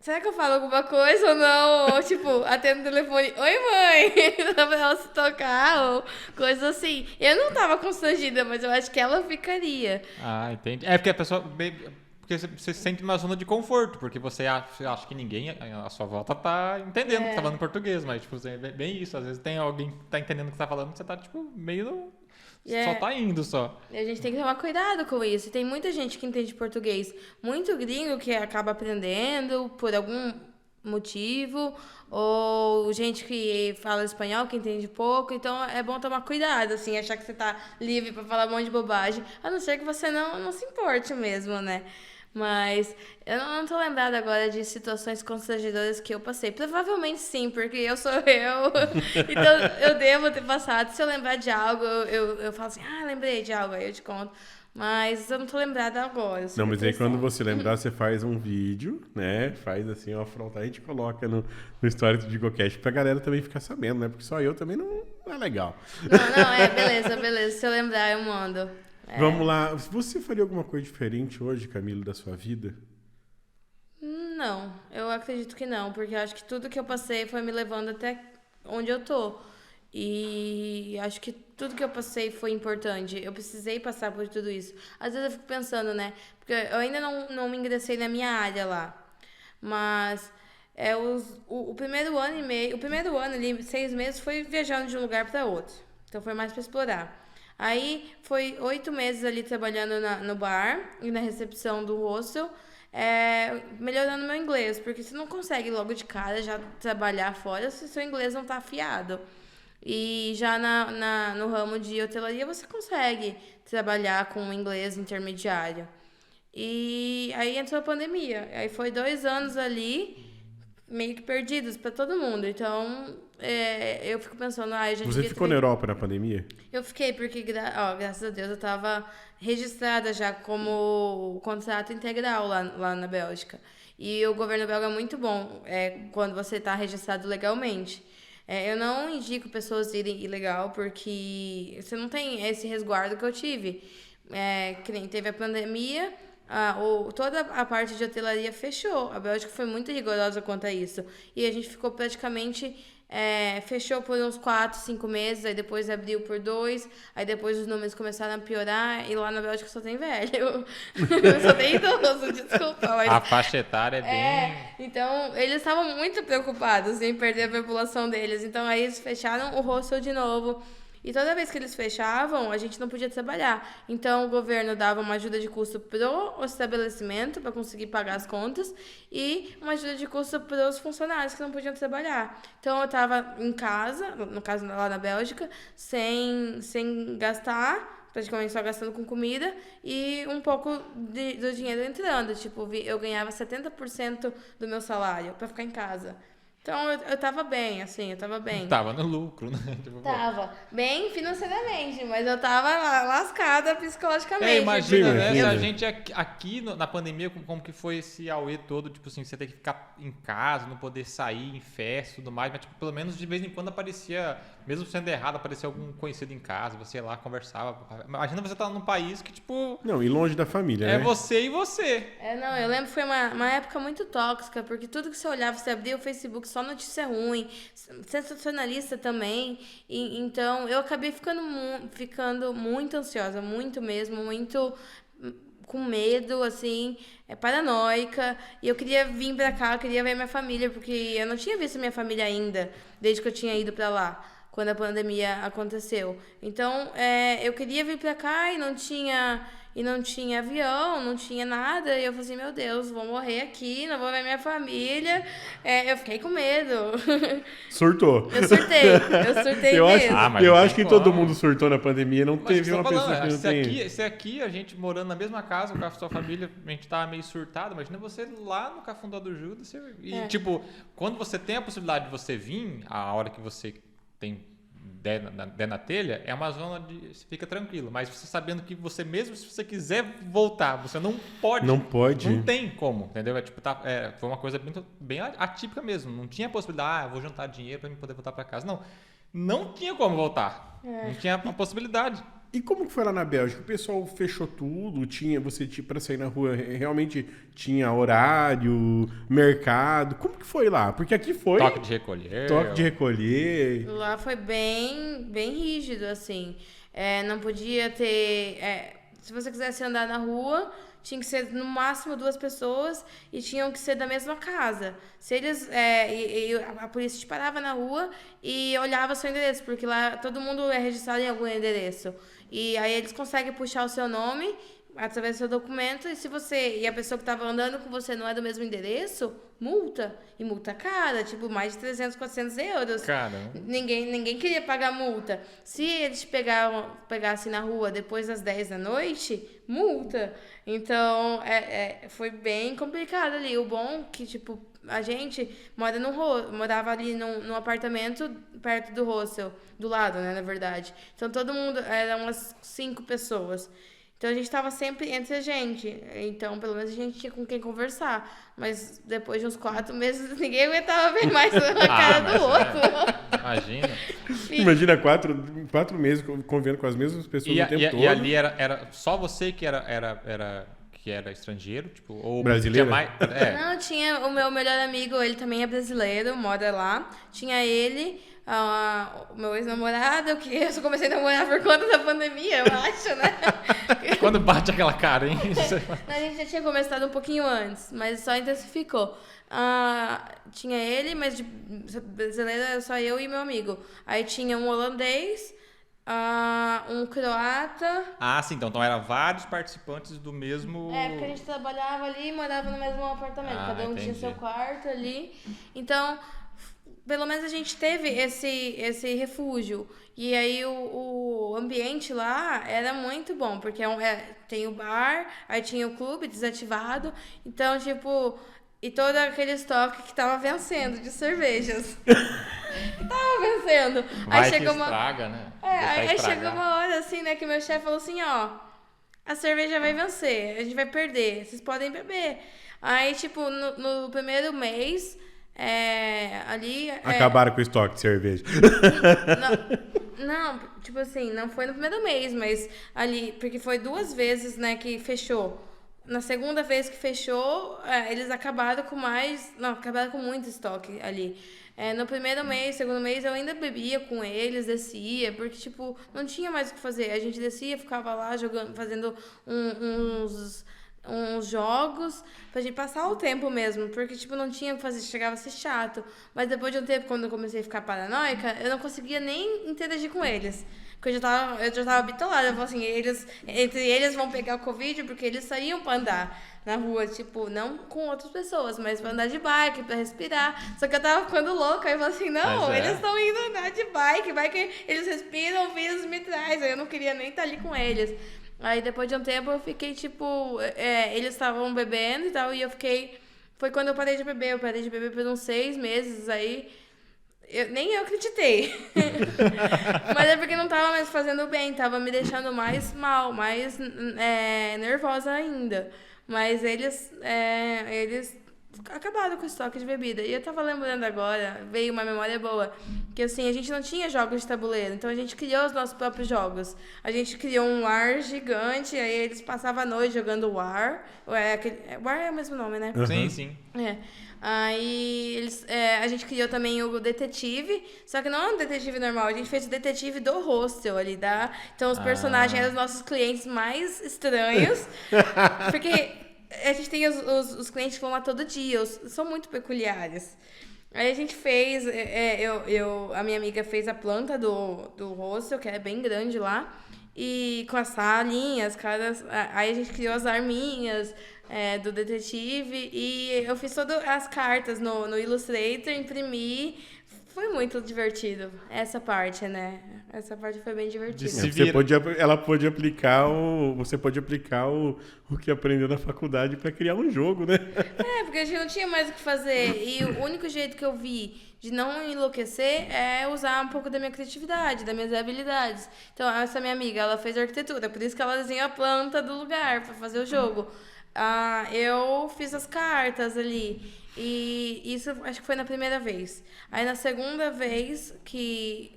será que eu falo alguma coisa ou não? Ou, tipo, atendo o telefone, oi mãe, pra ela se tocar, ou coisas assim. Eu não tava constrangida, mas eu acho que ela ficaria. Entendi. Porque a pessoa... Porque você se sente numa zona de conforto, porque você acha que ninguém à sua volta tá entendendo que você tá falando português, mas tipo, é bem isso. Às vezes tem alguém que tá entendendo o que você tá falando, você tá tipo meio... Só tá indo só. E a gente tem que tomar cuidado com isso. E tem muita gente que entende português, muito gringo que acaba aprendendo por algum motivo, ou gente que fala espanhol que entende pouco, então é bom tomar cuidado, assim, achar que você tá livre pra falar um monte de bobagem, a não ser que você não se importe mesmo, né? Mas eu não tô lembrada agora de situações constrangedoras que eu passei. Provavelmente sim, porque eu sou eu. Então eu devo ter passado. Se eu lembrar de algo, eu falo assim, lembrei de algo, aí eu te conto. Mas eu não tô lembrada agora. Não, mas aí quando você lembrar, você faz um vídeo, né? Faz assim, uma frontal, a gente coloca no histórico do Digocast pra galera também ficar sabendo, né? Porque só eu também não é legal. Não, beleza. Se eu lembrar, eu mando. Vamos lá. Você faria alguma coisa diferente hoje, Camilo, da sua vida? Não, eu acredito que não, porque eu acho que tudo que eu passei foi me levando até onde eu tô. E acho que tudo que eu passei foi importante. Eu precisei passar por tudo isso. Às vezes eu fico pensando, né? Porque eu ainda não me ingressei na minha área lá. Mas o primeiro ano e meio, o primeiro ano ali, 6 meses, foi viajando de um lugar para outro. Então foi mais para explorar. Aí foi 8 meses ali trabalhando no bar e na recepção do hostel, melhorando meu inglês, porque você não consegue logo de cara já trabalhar fora se seu inglês não tá afiado. E já no ramo de hotelaria você consegue trabalhar com inglês intermediário. E aí entrou a pandemia. Aí foi 2 anos ali meio que perdidos para todo mundo. Então, eu fico pensando, eu já Você ficou na Europa na pandemia? Eu fiquei, porque, graças a Deus, eu estava registrada já como contrato integral lá na Bélgica. E o governo belga é muito bom quando você está registrado legalmente. Eu não indico pessoas irem ilegal, porque você não tem esse resguardo que eu tive. Que nem teve a pandemia... toda a parte de hotelaria fechou. A Bélgica foi muito rigorosa quanto a isso. E a gente ficou praticamente... fechou por uns 4, 5 meses, aí depois abriu por 2, aí depois os números começaram a piorar, e lá na Bélgica só tem velho. Só tem idoso, desculpa. Mas... A faixa etária é bem... Então, eles estavam muito preocupados em perder a população deles. Então, aí eles fecharam o hostel de novo. E toda vez que eles fechavam, a gente não podia trabalhar. Então, o governo dava uma ajuda de custo pro estabelecimento para conseguir pagar as contas e uma ajuda de custo para os funcionários que não podiam trabalhar. Então, eu estava em casa, no caso lá na Bélgica, sem gastar, praticamente só gastando com comida e um pouco do dinheiro entrando. Tipo, eu ganhava 70% do meu salário para ficar em casa. Então, eu tava bem, assim, eu tava bem. Tava no lucro, né? Tipo, Tava bem financeiramente, mas eu tava lascada psicologicamente. Imagina, né? Se Eu- a gente aqui na pandemia, como que foi esse auê todo, tipo assim, você ter que ficar em casa, não poder sair em festa e tudo mais, mas tipo, pelo menos de vez em quando aparecia, mesmo sendo errado, aparecia algum conhecido em casa, você ia lá, conversava. Imagina você estar num país que, tipo, Não, e longe da família, é né? você e você. Não, eu lembro que foi uma época muito tóxica, porque tudo que você olhava, você abria o Facebook, só notícia ruim, sensacionalista também. Então, eu acabei ficando muito ansiosa, muito mesmo, muito com medo, assim, paranoica. E eu queria vir pra cá, eu queria ver minha família, porque eu não tinha visto minha família ainda, desde que eu tinha ido pra lá, quando a pandemia aconteceu. Então, eu queria vir pra cá e não tinha avião, não tinha nada. E eu falei assim, meu Deus, vou morrer aqui, não vou ver minha família. Eu fiquei com medo. Surtou. Eu surtei Eu acho, mesmo. Ah, mas eu não acho tem que todo como. mundo surtou na pandemia, não Mas teve eu tô uma pessoa falando, que não tem. se aqui a gente morando na mesma casa com a sua família, a gente tava meio surtado, imagina você lá no Cafundó do Judas. E, tipo, quando você tem a possibilidade de você vir, a hora que você tem der na telha, é uma zona de você fica tranquilo, mas você sabendo que você mesmo, se você quiser voltar, você não pode. Não pode. Não tem como, entendeu? Foi uma coisa bem atípica mesmo. Não tinha possibilidade, eu vou juntar dinheiro para poder voltar para casa. Não tinha como voltar. Não tinha a possibilidade. E como que foi lá na Bélgica? O pessoal fechou tudo, para sair na rua, realmente tinha horário, mercado. Como que foi lá? Porque aqui foi Toque de recolher. toque de recolher. Lá foi bem rígido, assim. Não podia ter... se você quisesse andar na rua, tinha que ser no máximo 2 pessoas e tinham que ser da mesma casa. Se eles... a polícia te parava na rua e olhava seu endereço, porque lá todo mundo é registrado em algum endereço. E aí eles conseguem puxar o seu nome através do seu documento, e se você e a pessoa que estava andando com você não é do mesmo endereço, multa. E multa cara, tipo, mais de 300, 400 euros. Cara. Ninguém queria pagar multa. Se eles te pegassem na rua depois das 10 da noite, multa. Então, foi bem complicado ali. O bom que, tipo, a gente morava ali num apartamento perto do hostel, do lado, né, na verdade. Então, todo mundo, eram umas 5 pessoas. Então, a gente tava sempre entre a gente. Então, pelo menos a gente tinha com quem conversar. Mas depois de uns 4 meses, ninguém aguentava ver mais a cara do outro. Imagina. Imagina 4 meses convivendo com as mesmas pessoas o tempo todo. E ali era só você que era estrangeiro? Tipo, ou Brasileiro? Tinha mais, Não, tinha o meu melhor amigo, ele também é brasileiro, mora lá. Tinha ele, o meu ex-namorado, que eu só comecei a namorar por conta da pandemia, eu acho, né? Quando bate aquela cara, hein? A gente já tinha começado um pouquinho antes, mas só intensificou. Tinha ele, mas de brasileiro era só eu e meu amigo. Aí tinha um holandês, um croata. Ah, sim, então eram vários participantes do mesmo. Porque a gente trabalhava ali e morava no mesmo apartamento. Cada um tinha entendi. seu quarto ali. Então, pelo menos a gente teve esse refúgio. E aí o ambiente lá era muito bom, porque tem o bar, aí tinha o clube desativado. Então, tipo, e todo aquele estoque que tava vencendo de cervejas. Tava vencendo. Vai Aí que chegou estraga, né? aí chegou uma hora assim, né, que meu chefe falou assim, ó, a cerveja vai vencer, a gente vai perder, vocês podem beber. Aí, tipo, no primeiro mês, ali... Acabaram com o estoque de cerveja. Não, tipo assim, não foi no primeiro mês, mas ali, porque foi 2 vezes, né, que fechou. Na segunda vez que fechou, eles acabaram acabaram com muito estoque ali. No primeiro mês, segundo mês, eu ainda bebia com eles, descia, porque, tipo, não tinha mais o que fazer. A gente descia, ficava lá jogando, fazendo uns jogos pra gente passar o tempo mesmo, porque, tipo, não tinha o que fazer, chegava a ser chato. Mas depois de um tempo, quando eu comecei a ficar paranoica, eu não conseguia nem interagir com eles. Porque eu já tava bitolada. Eu falei assim, entre eles vão pegar o Covid porque eles saíam pra andar na rua, tipo, não com outras pessoas, mas pra andar de bike, pra respirar. Só que eu tava ficando louca. Aí eu falei assim, não, eles estão indo andar de bike, eles respiram, o vírus me traz. Aí eu não queria nem estar ali com eles. Aí depois de um tempo eu fiquei, tipo, eles estavam bebendo e tal, e eu fiquei... Foi quando eu parei de beber. Eu parei de beber por uns 6 meses, aí... Nem eu acreditei. Mas é porque não tava mais fazendo bem, tava me deixando mais mal, mais nervosa ainda. Mas eles acabaram com o estoque de bebida. E eu tava lembrando agora, veio uma memória boa, que assim, a gente não tinha jogos de tabuleiro, então a gente criou os nossos próprios jogos. A gente criou um War gigante, aí eles passavam a noite jogando War. War é o mesmo nome, né? Sim, sim. Aí a gente criou também o detetive, só que não é um detetive normal, a gente fez o detetive do hostel ali, então os personagens eram os nossos clientes mais estranhos, porque a gente tem os clientes que vão lá todo dia, são muito peculiares. Aí a gente fez, a minha amiga fez a planta do hostel, que é bem grande lá, e com as salinhas, aí a gente criou as arminhas, do detetive, e eu fiz todas as cartas no Illustrator, imprimi. Foi muito divertido essa parte, né? Essa parte foi bem divertida. Você pode aplicar o que aprendeu na faculdade para criar um jogo, né? Porque a gente não tinha mais o que fazer. E o único jeito que eu vi de não enlouquecer é usar um pouco da minha criatividade, das minhas habilidades. Então, essa minha amiga, ela fez arquitetura, por isso que ela desenhou a planta do lugar para fazer o jogo. Eu fiz as cartas ali. E isso acho que foi na primeira vez. Aí na segunda vez que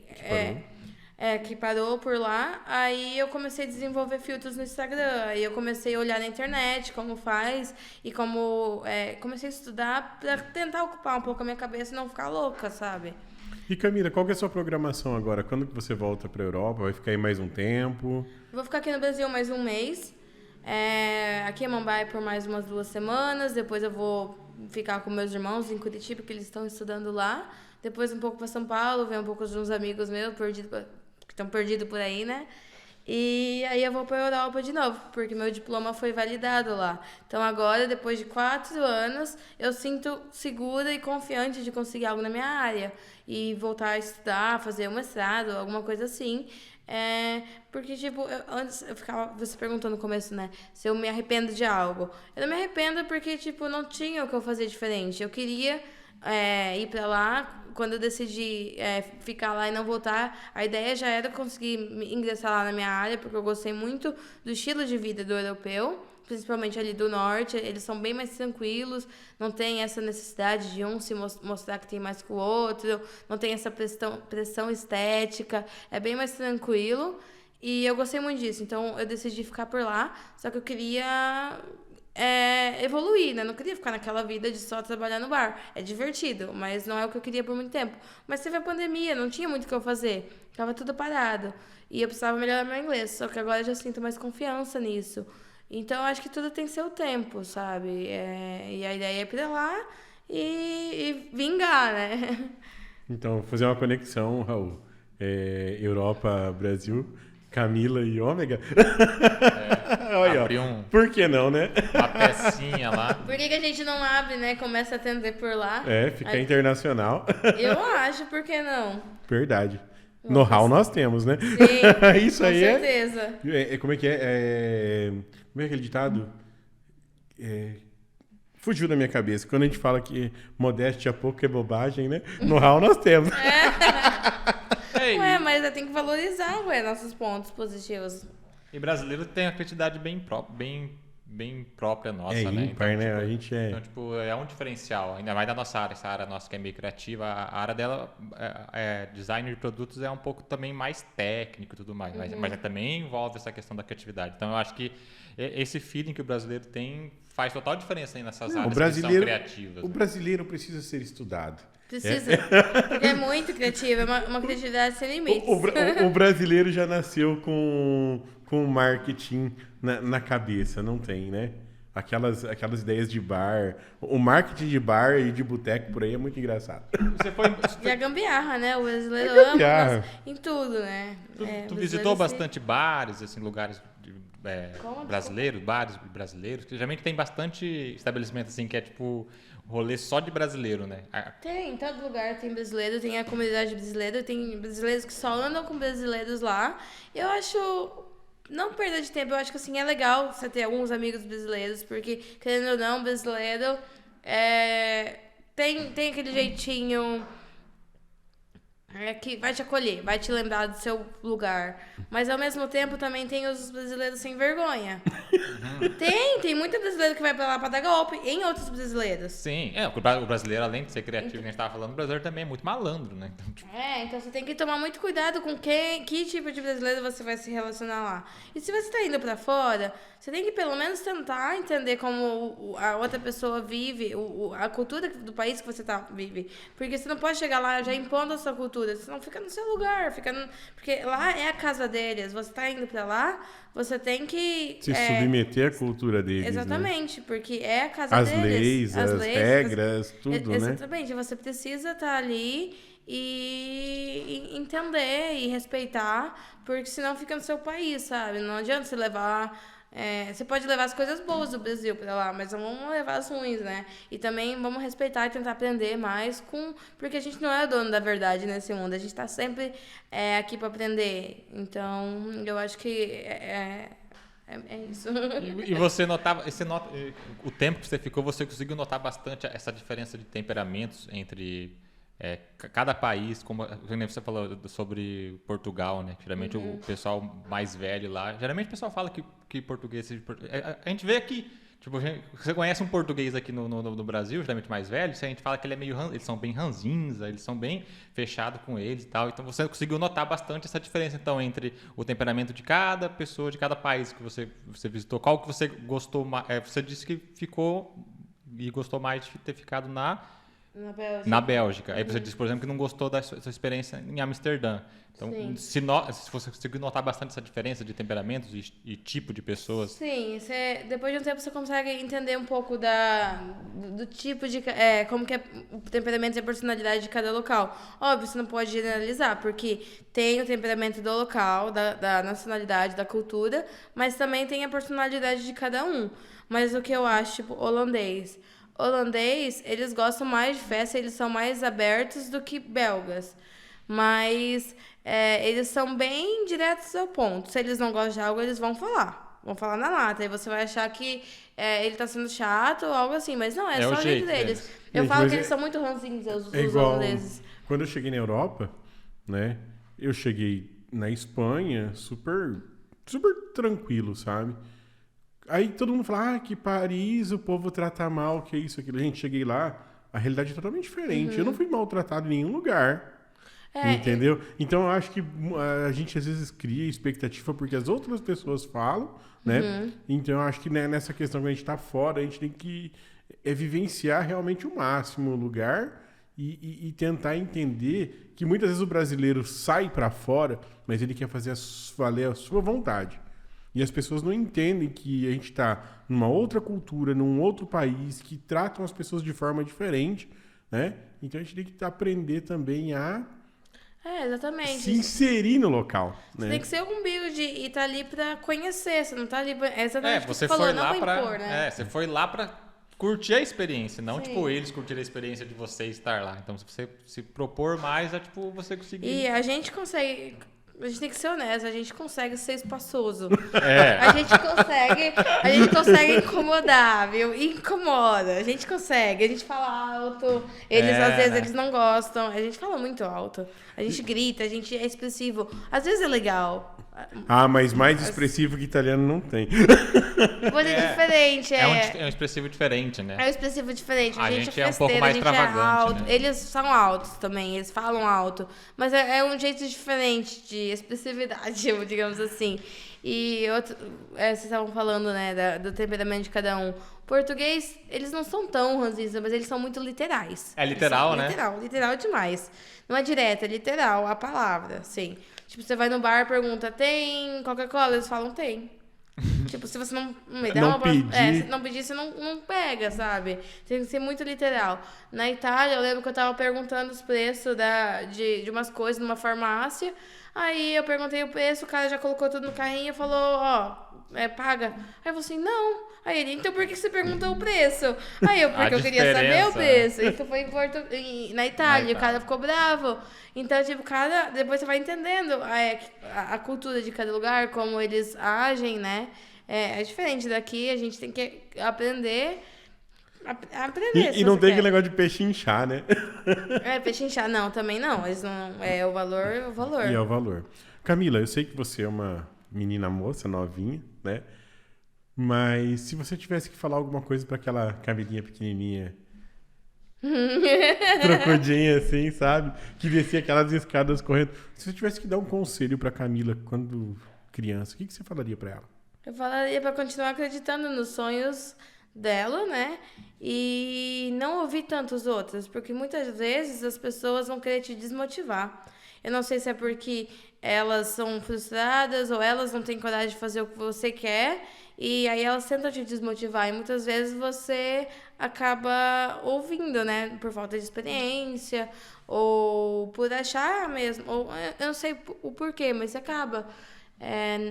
parou por lá, aí eu comecei a desenvolver filtros no Instagram. Aí eu comecei a olhar na internet como faz e comecei a estudar pra tentar ocupar um pouco a minha cabeça e não ficar louca, sabe? E Camila, qual que é a sua programação agora? Quando que você volta pra Europa? Vai ficar aí mais um tempo? Vou ficar aqui no Brasil mais um mês. Aqui em Mumbai por mais umas 2 semanas. Depois eu vou ficar com meus irmãos em Curitiba, que eles estão estudando lá. Depois um pouco para São Paulo, ver um pouco de uns amigos meus que estão perdidos por aí, né? E aí eu vou para a Europa de novo, porque meu diploma foi validado lá. Então agora, depois de 4 anos, eu sinto segura e confiante de conseguir algo na minha área. E voltar a estudar, fazer um mestrado, alguma coisa assim. Porque, tipo, antes eu ficava... Você perguntou no começo, né? Se eu me arrependo de algo. Eu não me arrependo porque, tipo, não tinha o que eu fazer diferente. Eu queria ir pra lá. Quando eu decidi ficar lá e não voltar, a ideia já era conseguir ingressar lá na minha área, porque eu gostei muito do estilo de vida do europeu, principalmente ali do norte. Eles são bem mais tranquilos, não tem essa necessidade de um se mostrar que tem mais que o outro, não tem essa pressão estética, é bem mais tranquilo. E eu gostei muito disso, então eu decidi ficar por lá, só que eu queria evoluir, né? Não queria ficar naquela vida de só trabalhar no bar. É divertido, mas não é o que eu queria por muito tempo. Mas teve a pandemia, não tinha muito o que eu fazer. Tava tudo parado. E eu precisava melhorar meu inglês, só que agora eu já sinto mais confiança nisso. Então, eu acho que tudo tem seu tempo, sabe? E a ideia é ir pra lá e vingar, né? Então, fazer uma conexão, Raul. Europa, Brasil, Camila e Ômega. Olha, Abrir por que não, né? uma pecinha lá. Por que a gente não abre, né? Começa a atender por lá. Fica internacional. Eu acho, por que não? Verdade. Know-how nós temos, né? Sim, Isso com aí certeza. Como é que é? Como é aquele ditado? Fugiu da minha cabeça. Quando a gente fala que modéstia é pouco é bobagem, né? Know-how nós temos. Ué, mas tem que valorizar, nossos pontos positivos. E brasileiro tem a criatividade bem própria nossa, né? Ímpar, Então, né? tipo, A gente Então, tipo, é um diferencial, ainda mais da nossa área, essa área nossa que é meio criativa, a área dela, design de produtos é um pouco também mais técnico e tudo mais, mas também envolve essa questão da criatividade. Então, eu acho que esse feeling que o brasileiro tem faz total diferença aí nessas áreas que são criativas. O brasileiro precisa ser estudado. Precisa, porque é muito criativo, é uma criatividade sem limites. O brasileiro já nasceu com marketing na cabeça, não tem, né? aquelas ideias de bar. O marketing de bar e de boteco por aí é muito engraçado. Você foi, E a gambiarra, né? O brasileiro A gambiarra. ama nossa, em tudo, né? tu Brasileiro visitou se- bastante bares, assim, lugares Como? brasileiros, bares brasileiros, que geralmente tem bastante estabelecimento assim que é tipo rolê só de brasileiro, né? Tem, em todo lugar tem brasileiro, tem a comunidade brasileira, tem brasileiros que só andam com brasileiros lá. Eu acho, não perda de tempo, eu acho que assim, é legal você ter alguns amigos brasileiros, porque, querendo ou não, brasileiro tem aquele jeitinho que vai te acolher, vai te lembrar do seu lugar. Mas ao mesmo tempo também tem os brasileiros sem vergonha. Tem muito brasileiro que vai pra lá pra dar golpe em outros brasileiros. Sim, o brasileiro, além de ser criativo, que a gente tava falando, o brasileiro também é muito malandro, né? Então, tipo, Então você tem que tomar muito cuidado com que tipo de brasileiro você vai se relacionar lá. E se você tá indo pra fora, você tem que pelo menos tentar entender como a outra pessoa vive, a cultura do país que você vive. Porque você não pode chegar lá já impondo a sua cultura, senão fica no seu lugar, porque lá é a casa deles, você tá indo pra lá, você tem que... Se submeter à cultura deles, né? Exatamente, porque é a casa As deles. leis, as regras, tudo, né? Exatamente, você precisa estar ali e entender e respeitar, porque senão fica no seu país, sabe? Não adianta você levar... você pode levar as coisas boas do Brasil pra lá, mas não vamos levar as ruins, né? E também vamos respeitar e tentar aprender mais porque a gente não é o dono da verdade nesse mundo, a gente tá sempre aqui pra aprender. Então, eu acho que é isso. e você notava, o tempo que você ficou, você conseguiu notar bastante essa diferença de temperamentos entre cada país, como você falou sobre Portugal, né? Geralmente o pessoal mais velho lá, geralmente o pessoal fala que português... A gente vê aqui, tipo, você conhece um português aqui no Brasil, geralmente mais velho, a gente fala que ele é eles são bem ranzinza, eles são bem fechados com eles e tal. Então você conseguiu notar bastante essa diferença então entre o temperamento de cada pessoa, de cada país que você visitou. Qual que você gostou mais? Você disse que ficou e gostou mais de ter ficado na Bélgica. Aí você disse, por exemplo, que não gostou da sua experiência em Amsterdã. Então, se você conseguiu notar bastante essa diferença de temperamentos e tipo de pessoas. Sim, depois de um tempo você consegue entender um pouco do tipo de... como que é o temperamento e a personalidade de cada local. Óbvio, você não pode generalizar, porque tem o temperamento do local, da nacionalidade, da cultura, mas também tem a personalidade de cada um. Mas o que eu acho, tipo, holandês, eles gostam mais de festa, eles são mais abertos do que belgas. Mas eles são bem diretos ao ponto. Se eles não gostam de algo, eles vão falar. Vão falar na lata. Aí você vai achar que ele tá sendo chato ou algo assim. Mas não, é só o jeito deles. Eu falo que eles são muito ranzinhos, os holandeses. Quando eu cheguei na Europa, né? Eu cheguei na Espanha super, super tranquilo, sabe? Aí todo mundo fala, que Paris, o povo trata mal, que isso, aquilo. Gente, cheguei lá, a realidade é totalmente diferente. Eu não fui maltratado em nenhum lugar. Entendeu? Então eu acho que a gente às vezes cria expectativa porque as outras pessoas falam, né? Então eu acho que nessa questão que a gente tá fora, a gente tem que vivenciar realmente o máximo o lugar e tentar entender que muitas vezes o brasileiro sai para fora, mas ele quer fazer valer a sua vontade. E as pessoas não entendem que a gente está numa outra cultura, num outro país, que tratam as pessoas de forma diferente, né? Então a gente tem que aprender também a exatamente. se inserir no local. Você né? tem que ser humilde e tá ali pra conhecer. Você não tá ali pra... exatamente o que Você falou, foi não lá pra impor, né? você foi lá pra curtir a experiência, não Sim. tipo eles curtirem a experiência de você estar lá. Então se você se propor mais, tipo você conseguir. E a gente consegue... A gente tem que ser honesto, a gente consegue ser espaçoso. É. A gente consegue incomodar, viu? Incomoda. A gente consegue. A gente fala alto. Eles, às vezes, eles não gostam. A gente fala muito alto. A gente grita, a gente é expressivo. Às vezes é legal. Mas mais expressivo que italiano não tem. Mas é diferente. É um expressivo diferente, né? É um expressivo diferente. A gente é um pouco festeiro, mais a gente é extravagante, alto. né? Eles são altos também, eles falam alto. Mas é um jeito diferente de expressividade, digamos assim. E vocês estavam falando, né, do temperamento de cada um. Português, eles não são tão ranzinhos, mas eles são muito literais. É literal, né? Literal demais. Não é direto, é literal a palavra, sim. Tipo, você vai no bar e pergunta, tem Coca-Cola? Eles falam, tem. Tipo, se você não me dá Não uma pedir. se não pedir, você não pega, sabe? Tem que ser muito literal. Na Itália, eu lembro que eu tava perguntando os preços de umas coisas numa farmácia. Aí eu perguntei o preço, o cara já colocou tudo no carrinho e falou, ó, paga. Aí eu falei assim, não. Aí ele, então por que você perguntou o preço? Aí eu, porque eu queria saber o preço. Isso foi na Itália, o cara ficou bravo. Então, tipo, depois você vai entendendo a cultura de cada lugar, como eles agem, né? É diferente daqui, a gente tem que aprender. Aprender, E não tem aquele negócio de pechinchar, né? Pechinchar, não, também não. Eles não. É o valor, é o valor. E é o valor. Camila, eu sei que você é uma menina moça, novinha, né? Mas se você tivesse que falar alguma coisa pra aquela Camilinha pequenininha, trocudinha assim, sabe? Que descia aquelas escadas correndo. Se você tivesse que dar um conselho pra Camila quando criança, o que você falaria pra ela? Eu falaria pra continuar acreditando nos sonhos dela, né? E não ouvir tanto os outros, porque muitas vezes as pessoas vão querer te desmotivar. Eu não sei se é porque elas são frustradas ou elas não têm coragem de fazer o que você quer e aí elas tentam te desmotivar e muitas vezes você acaba ouvindo, né? Por falta de experiência ou por achar mesmo, ou eu não sei o porquê, mas você acaba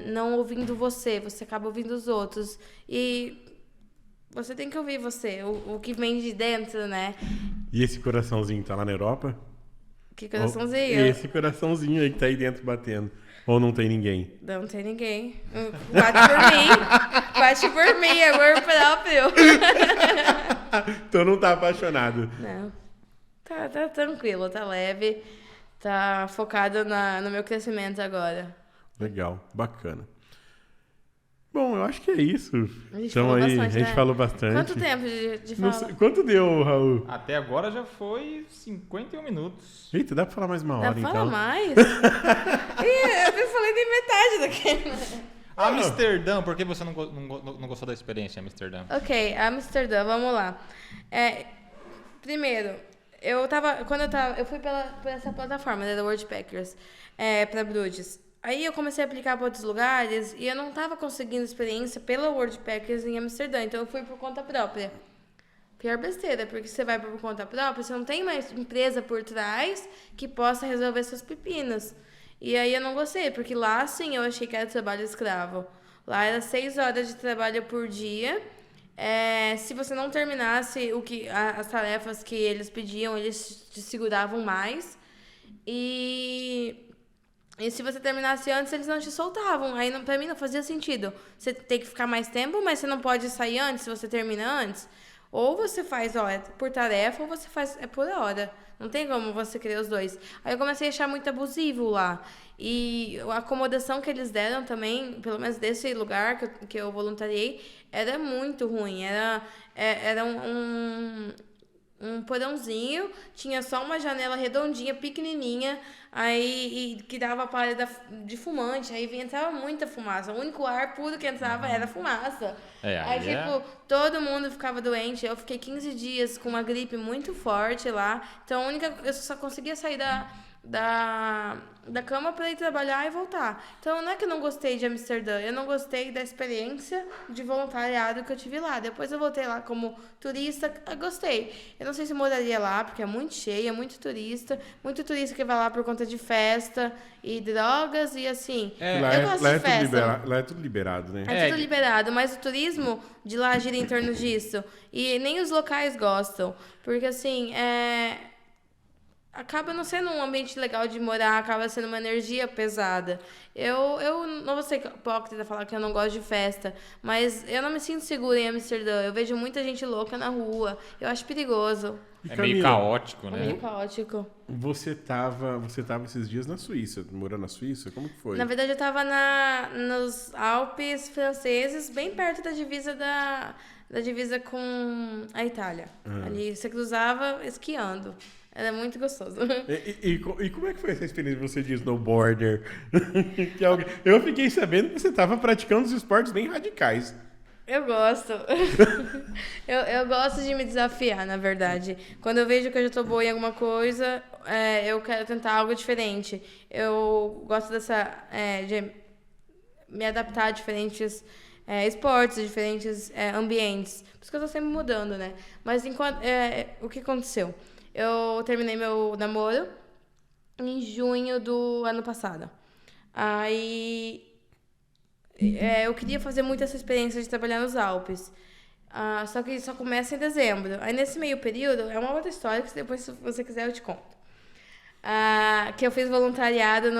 não ouvindo você acaba ouvindo os outros e você tem que ouvir você, o que vem de dentro, né? E esse coraçãozinho tá lá na Europa? Que coraçãozinho. Esse coraçãozinho aí que tá aí dentro batendo. Ou não tem ninguém? Não tem ninguém. Bate por mim. Bate por mim, amor próprio. Então não tá apaixonado. Não. Tá tranquilo, tá leve. Tá focado no meu crescimento agora. Legal, bacana. Bom, eu acho que é isso. A gente Então falou aí, bastante, a gente né? falou bastante. Quanto tempo de Não fala? sei- quanto deu, Raul? Até agora já foi 51 minutos. Eita, dá pra falar mais uma hora, Fala então. mais? Ih, eu falei nem metade daqui. Amsterdã, por que você não gostou da experiência em Amsterdã? Ok, Amsterdã, vamos lá. Primeiro, eu fui por essa plataforma, né, da Worldpackers, pra Bruges. Aí eu comecei a aplicar para outros lugares e eu não estava conseguindo experiência pela Worldpackers em Amsterdã, então eu fui por conta própria. Pior besteira, porque você vai por conta própria, você não tem mais empresa por trás que possa resolver seus pepinos. E aí eu não gostei, porque lá sim eu achei que era trabalho escravo. Lá era 6 horas de trabalho por dia. Se você não terminasse as tarefas que eles pediam, eles te seguravam mais. E se você terminasse antes, eles não te soltavam. Aí, pra mim, não fazia sentido. Você tem que ficar mais tempo, mas você não pode sair antes se você termina antes. Ou você faz, por tarefa, ou você faz por hora. Não tem como você querer os dois. Aí eu comecei a achar muito abusivo lá. E a acomodação que eles deram também, pelo menos desse lugar que eu voluntariei, era muito ruim. Era um porãozinho, tinha só uma janela redondinha, pequenininha, aí que dava para de fumante, aí entrava muita fumaça. O único ar puro que entrava era fumaça. Aí, tipo, todo mundo ficava doente. Eu fiquei 15 dias com uma gripe muito forte lá. Então, eu só conseguia sair da cama para ir trabalhar e voltar. Então, não é que eu não gostei de Amsterdã, eu não gostei da experiência de voluntariado que eu tive lá. Depois eu voltei lá como turista, eu gostei. Eu não sei se eu moraria lá, porque é muito cheia, muito turista que vai lá por conta de festa e drogas e assim. Eu gosto de festa. Lá é tudo liberado, né? É tudo liberado, mas o turismo de lá gira em torno disso. E nem os locais gostam. Porque assim, acaba não sendo um ambiente legal de morar, acaba sendo uma energia pesada. Eu não vou ser hipócrita falar que eu não gosto de festa, mas eu não me sinto segura em Amsterdã. Eu vejo muita gente louca na rua. Eu acho perigoso. E, meio caótico, É né? meio caótico. Você tava esses dias na Suíça, morando na Suíça? Como que foi? Na verdade, eu tava nos Alpes franceses, bem perto da divisa com a Itália. Ali você cruzava esquiando. Era muito gostoso. E como é que foi essa experiência de você de snowboarder? Eu fiquei sabendo que você estava praticando os esportes bem radicais. Eu gosto. eu gosto de me desafiar, na verdade. Quando eu vejo que eu já tô boa em alguma coisa, eu quero tentar algo diferente. Eu gosto de me adaptar a diferentes esportes, diferentes ambientes. Por isso que eu tô sempre mudando, né? Mas o que aconteceu? Eu terminei meu namoro em junho do ano passado. Aí eu queria fazer muito essa experiência de trabalhar nos Alpes. Só que só começa em dezembro. Aí nesse meio período, é uma outra história que depois, se você quiser, eu te conto. Que eu fiz voluntariado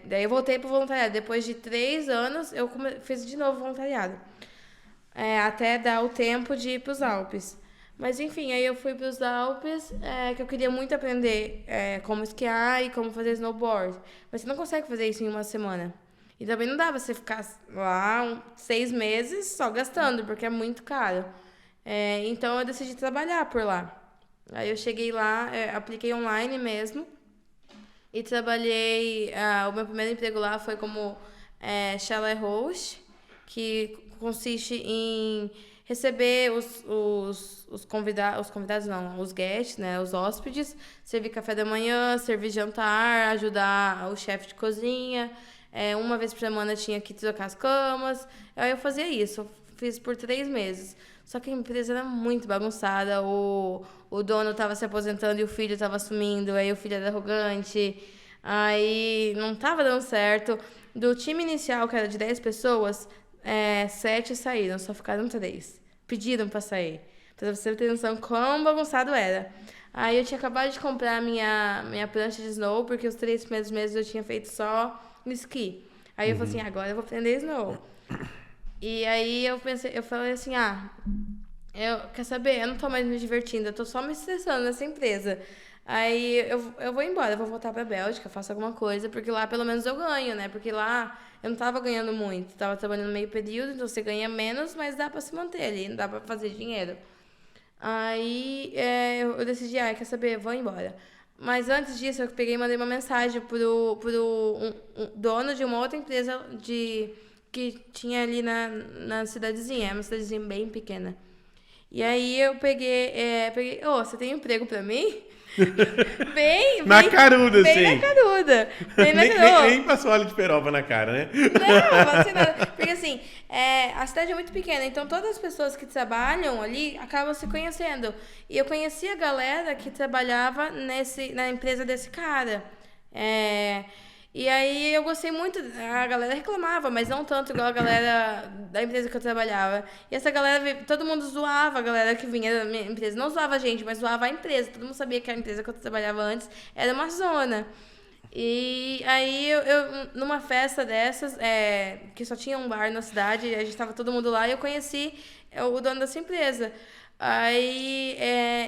daí eu voltei pro voluntariado. Depois de 3 anos, eu fiz de novo voluntariado. Até dar o tempo de ir pros Alpes. Mas enfim, aí eu fui pros Alpes, que eu queria muito aprender como esquiar e como fazer snowboard. Mas você não consegue fazer isso em uma semana. E também não dá pra você ficar lá 6 meses só gastando, porque é muito caro. Então eu decidi trabalhar por lá. Aí eu cheguei lá, apliquei online mesmo. E trabalhei. O meu primeiro emprego lá foi como chalet host, que consiste em receber os convidados não, os guests, né, os hóspedes, servir café da manhã, servir jantar, ajudar o chefe de cozinha. Uma vez por semana tinha que trocar as camas. Aí eu fazia isso, eu fiz por 3 meses. Só que a empresa era muito bagunçada, o dono estava se aposentando e o filho estava assumindo, aí o filho era arrogante, aí não estava dando certo. Do time inicial, que era de 10 pessoas, 7 saíram, só ficaram 3. Pediram para sair, para você ter noção quão bagunçado era. Aí eu tinha acabado de comprar minha prancha de snow, porque os 3 primeiros meses eu tinha feito só no esqui. Aí eu falei assim, agora eu vou aprender snow. E aí eu falei assim, quer saber? Eu não tô mais me divertindo, eu tô só me estressando nessa empresa. Aí eu vou embora, eu vou voltar pra Bélgica, faço alguma coisa, porque lá pelo menos eu ganho, né? Porque lá eu não tava ganhando muito, tava trabalhando meio período, então você ganha menos, mas dá pra se manter ali, não dá pra fazer dinheiro. Aí eu decidi, quer saber? Eu vou embora. Mas antes disso, eu peguei e mandei uma mensagem pro dono de uma outra empresa que tinha ali na cidadezinha, é uma cidadezinha bem pequena. E aí eu peguei, você tem emprego pra mim? Bem na caruda, bem sim. Na caruda. Bem na caruda. Nem passou óleo de peroba na cara, né? Não, assim, nada. Porque assim, a cidade é muito pequena, então todas as pessoas que trabalham ali acabam se conhecendo. E eu conheci a galera que trabalhava na empresa desse cara. E aí eu gostei muito, a galera reclamava, mas não tanto igual a galera da empresa que eu trabalhava. E essa galera, todo mundo zoava a galera que vinha da minha empresa. Não zoava a gente, mas zoava a empresa. Todo mundo sabia que a empresa que eu trabalhava antes era uma zona. E aí eu numa festa dessas, que só tinha um bar na cidade, a gente tava todo mundo lá, e eu conheci o dono dessa empresa. Aí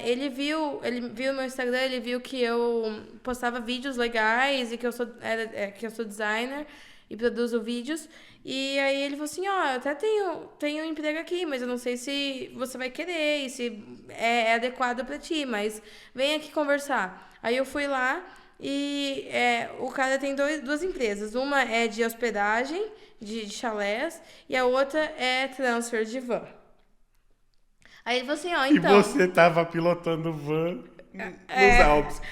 ele viu o meu Instagram, ele viu que eu postava vídeos legais e que eu sou designer e produzo vídeos. E aí ele falou assim, eu até tenho um emprego aqui, mas eu não sei se você vai querer e se é adequado pra ti, mas vem aqui conversar. Aí eu fui lá e o cara tem 2 empresas. Uma é de hospedagem, de chalés, e a outra é transfer de van. Aí ele falou assim, então... E você tava pilotando van nos Alpes.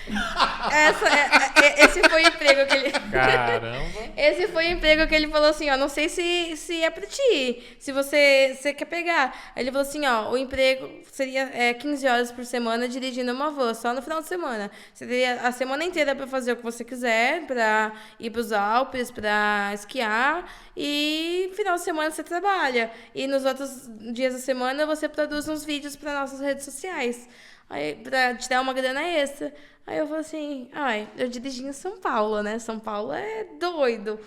Esse foi o emprego que ele... Caramba! Esse foi o emprego que ele falou assim, não sei se é pra ti, se você quer pegar. Aí ele falou assim, o emprego seria 15 horas por semana dirigindo uma van, só no final de semana. Você teria a semana inteira pra fazer o que você quiser, pra ir pros Alpes, pra esquiar, e final de semana você trabalha. E nos outros dias da semana você produz uns vídeos para nossas redes sociais. Aí, pra te dar uma grana extra. Aí eu falei assim, eu dirigi em São Paulo, né? São Paulo é doido.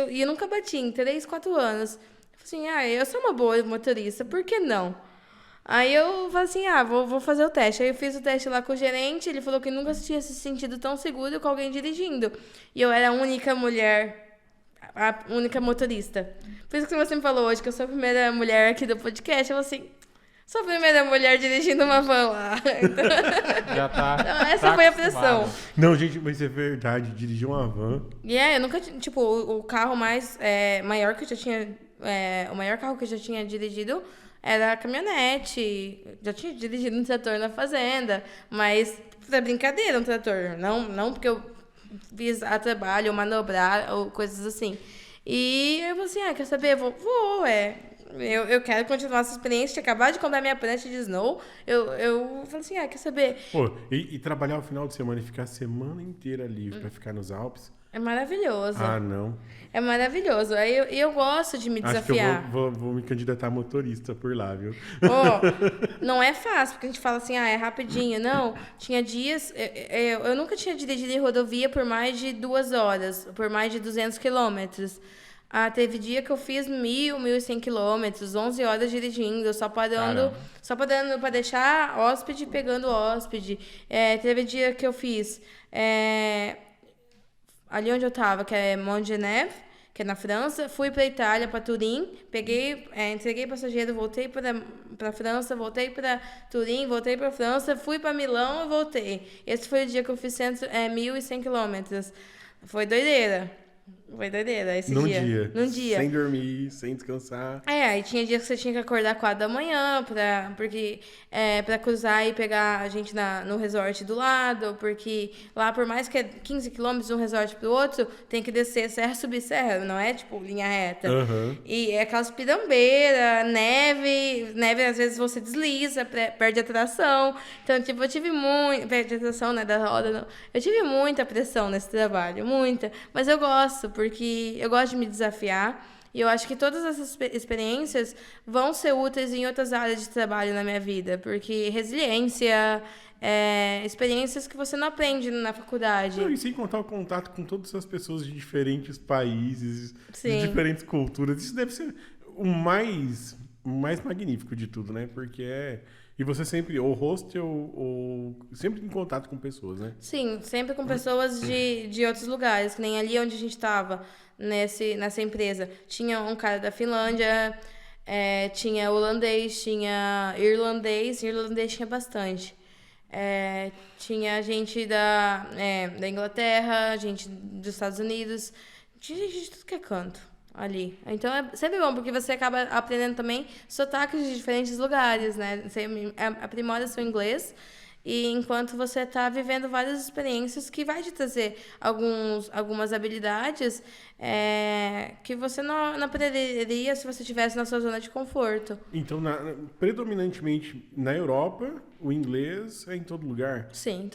E eu nunca bati em 3, 4 anos. Eu falei assim, eu sou uma boa motorista, por que não? Aí eu falei assim, vou fazer o teste. Aí eu fiz o teste lá com o gerente, ele falou que nunca tinha se sentido tão seguro com alguém dirigindo. E eu era a única mulher, a única motorista. Por isso que você me falou hoje, que eu sou a primeira mulher aqui do podcast. Eu falei assim, sou a primeira mulher dirigindo uma van lá. Já tá. Então, essa foi a pressão. Não, gente, mas é verdade, dirigir uma van. E eu nunca tinha. Tipo, o carro maior que eu já tinha. O maior carro que eu já tinha dirigido era a caminhonete. Já tinha dirigido um trator na fazenda. Mas pra brincadeira, um trator. Não porque eu fiz a trabalho, manobrar ou coisas assim. E eu falei assim, quer saber? Vou. Eu quero continuar essa experiência. Tinha acabado de comprar minha prancha de snow. Eu falei assim, quer saber? Pô, e trabalhar o final de semana e ficar a semana inteira livre pra ficar nos Alpes? É maravilhoso. Ah, não. É maravilhoso. Aí eu gosto de me Acho que eu desafiar. vou me candidatar a motorista por lá, viu? Não é fácil, porque a gente fala assim, é rapidinho. Não, tinha dias... Eu nunca tinha dirigido em rodovia por mais de 2 horas, por mais de 200 quilômetros. Teve dia que eu fiz 1.100 quilômetros, 11 horas dirigindo, só parando para deixar hóspede pegando hóspede. Teve dia que eu fiz ali onde eu tava, que é Montgenèvre, que é na França, fui para Itália, para Turim, entreguei passageiro, voltei para França, voltei para Turim, voltei para França, fui para Milão e voltei. Esse foi o dia que eu fiz 1.100 quilômetros. Foi doideira esse dia. Num dia. Sem dormir, sem descansar. Aí tinha dias que você tinha que acordar 4 da manhã pra cruzar e pegar a gente no resort do lado, porque lá, por mais que é 15 quilômetros de um resort pro outro, tem que descer serra, subir serra, não é tipo linha reta. Uhum. E é aquelas pirambeiras, neve às vezes você desliza, perde a tração. Então, tipo, eu tive perde a tração, né, da roda, não. Eu tive muita pressão nesse trabalho, muita, mas eu gosto, porque eu gosto de me desafiar. E eu acho que todas essas experiências vão ser úteis em outras áreas de trabalho na minha vida. Porque resiliência, experiências que você não aprende na faculdade. Não, e sem contar o contato com todas as pessoas de diferentes países, Sim. de diferentes culturas. Isso deve ser o mais magnífico de tudo, né? Porque E você sempre, ou hostel, ou sempre em contato com pessoas, né? Sim, sempre com pessoas de outros lugares, que nem ali onde a gente estava, nessa empresa. Tinha um cara da Finlândia, tinha holandês, tinha irlandês tinha bastante. Tinha gente da Inglaterra, gente dos Estados Unidos, tinha gente de tudo que é canto ali. Então é sempre bom, porque você acaba aprendendo também sotaques de diferentes lugares, né? Você aprimora seu inglês, e enquanto você está vivendo várias experiências que vai te trazer algumas habilidades que você não aprenderia se você estivesse na sua zona de conforto. Então, predominantemente na Europa, o inglês é em todo lugar? Sim,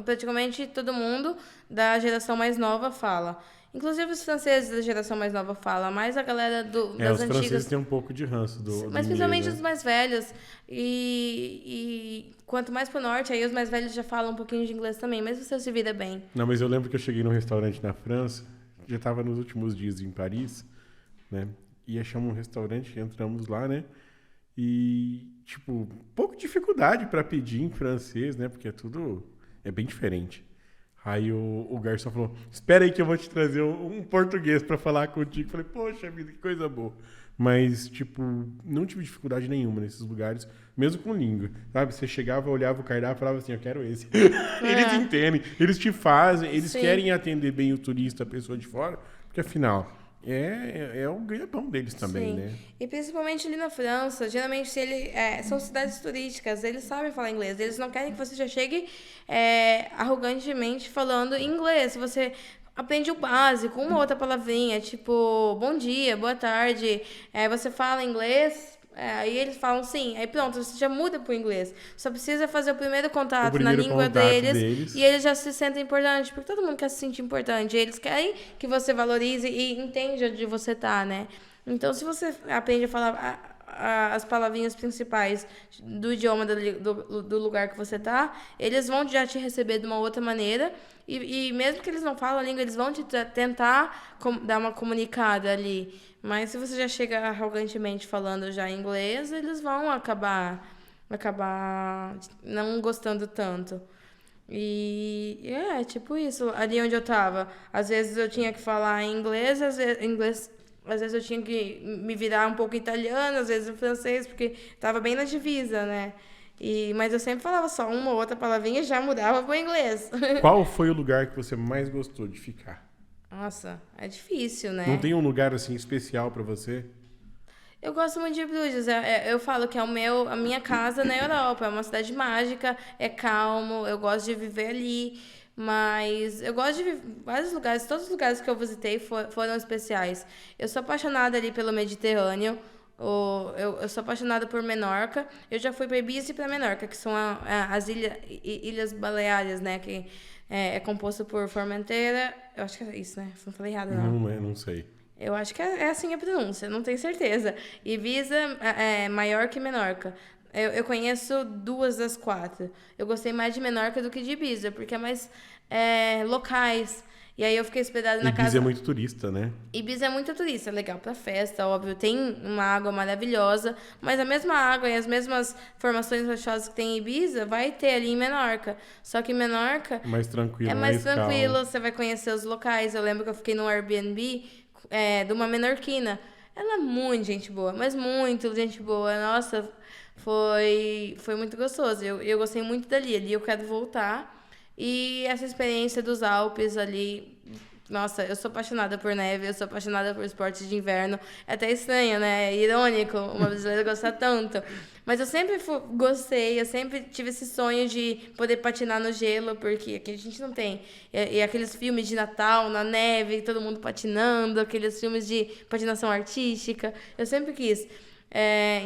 praticamente todo mundo da geração mais nova fala. Inclusive os franceses da geração mais nova falam, mas a galera das antigas... Os franceses têm um pouco de ranço do Mas principalmente inglês, os né? mais velhos. E quanto mais pro norte, aí os mais velhos já falam um pouquinho de inglês também, mas você se vira bem. Não, mas eu lembro que eu cheguei num restaurante na França, já estava nos últimos dias em Paris, né? E achamos um restaurante, entramos lá, né? E, tipo, pouco dificuldade para pedir em francês, né? Porque é bem diferente. Aí o garçom falou, espera aí que eu vou te trazer um português para falar contigo. Falei, poxa vida, que coisa boa. Mas, tipo, não tive dificuldade nenhuma nesses lugares, mesmo com língua, sabe? Você chegava, olhava o cardápio e falava assim, eu quero esse. Eles entendem, eles te fazem, eles Sim. querem atender bem o turista, a pessoa de fora, porque afinal... É o ganha-pão deles também, Sim. né? E principalmente ali na França, geralmente são cidades turísticas, eles sabem falar inglês, eles não querem que você já chegue arrogantemente falando inglês. Se você aprende o básico, uma outra palavrinha, tipo bom dia, boa tarde, você fala inglês, aí eles falam sim, aí pronto, você já muda pro inglês. Só precisa fazer o primeiro contato na língua deles e eles já se sentem importantes, porque todo mundo quer se sentir importante. Eles querem que você valorize e entenda onde você tá, né? Então, se você aprende a falar as palavrinhas principais do idioma do lugar que você tá, eles vão já te receber de uma outra maneira. E mesmo que eles não falam a língua, eles vão tentar dar uma comunicada ali. Mas se você já chega arrogantemente falando já inglês, eles vão acabar não gostando tanto. E tipo isso. Ali onde eu tava, às vezes eu tinha que falar inglês, às vezes eu tinha que me virar um pouco italiano, às vezes em francês, porque tava bem na divisa, né? Mas eu sempre falava só uma ou outra palavrinha e já mudava pro inglês. Qual foi o lugar que você mais gostou de ficar? Nossa, é difícil, né? Não tem um lugar assim especial pra você? Eu gosto muito de Bruges. Eu falo que é a minha casa na Europa. É uma cidade mágica, é calmo, eu gosto de viver ali. Mas eu gosto de vários lugares, todos os lugares que eu visitei foram especiais. Eu sou apaixonada ali pelo Mediterrâneo, eu sou apaixonada por Menorca. Eu já fui para Ibiza e para Menorca, que são as Ilhas Baleares, né? Que é composto por Formentera. Eu acho que é isso, né? Não falei errado, não. Não sei. Eu acho que é assim a pronúncia, não tenho certeza. Ibiza, Maiorca e Menorca. Eu conheço 2 das 4. Eu gostei mais de Menorca do que de Ibiza, porque é mais locais. E aí eu fiquei hospedada na casa... Ibiza é muito turista, né? Ibiza é muito turista, legal pra festa, óbvio. Tem uma água maravilhosa, mas a mesma água e as mesmas formações rochosas que tem em Ibiza vai ter ali em Menorca. Só que em Menorca Mais tranquilo, é mais tranquilo, calmo. você vai conhecer os locais. Eu lembro que eu fiquei no Airbnb de uma menorquina. Ela é muito gente boa, mas muito gente boa. Nossa, foi muito gostoso. Eu gostei muito dali. Ali eu quero voltar. E essa experiência dos Alpes ali... Nossa, eu sou apaixonada por neve, eu sou apaixonada por esportes de inverno. É até estranho, né? É irônico uma brasileira gostar tanto. Mas eu sempre gostei, eu sempre tive esse sonho de poder patinar no gelo, porque aqui a gente não tem. E aqueles filmes de Natal, na neve, todo mundo patinando, aqueles filmes de patinação artística. Eu sempre quis.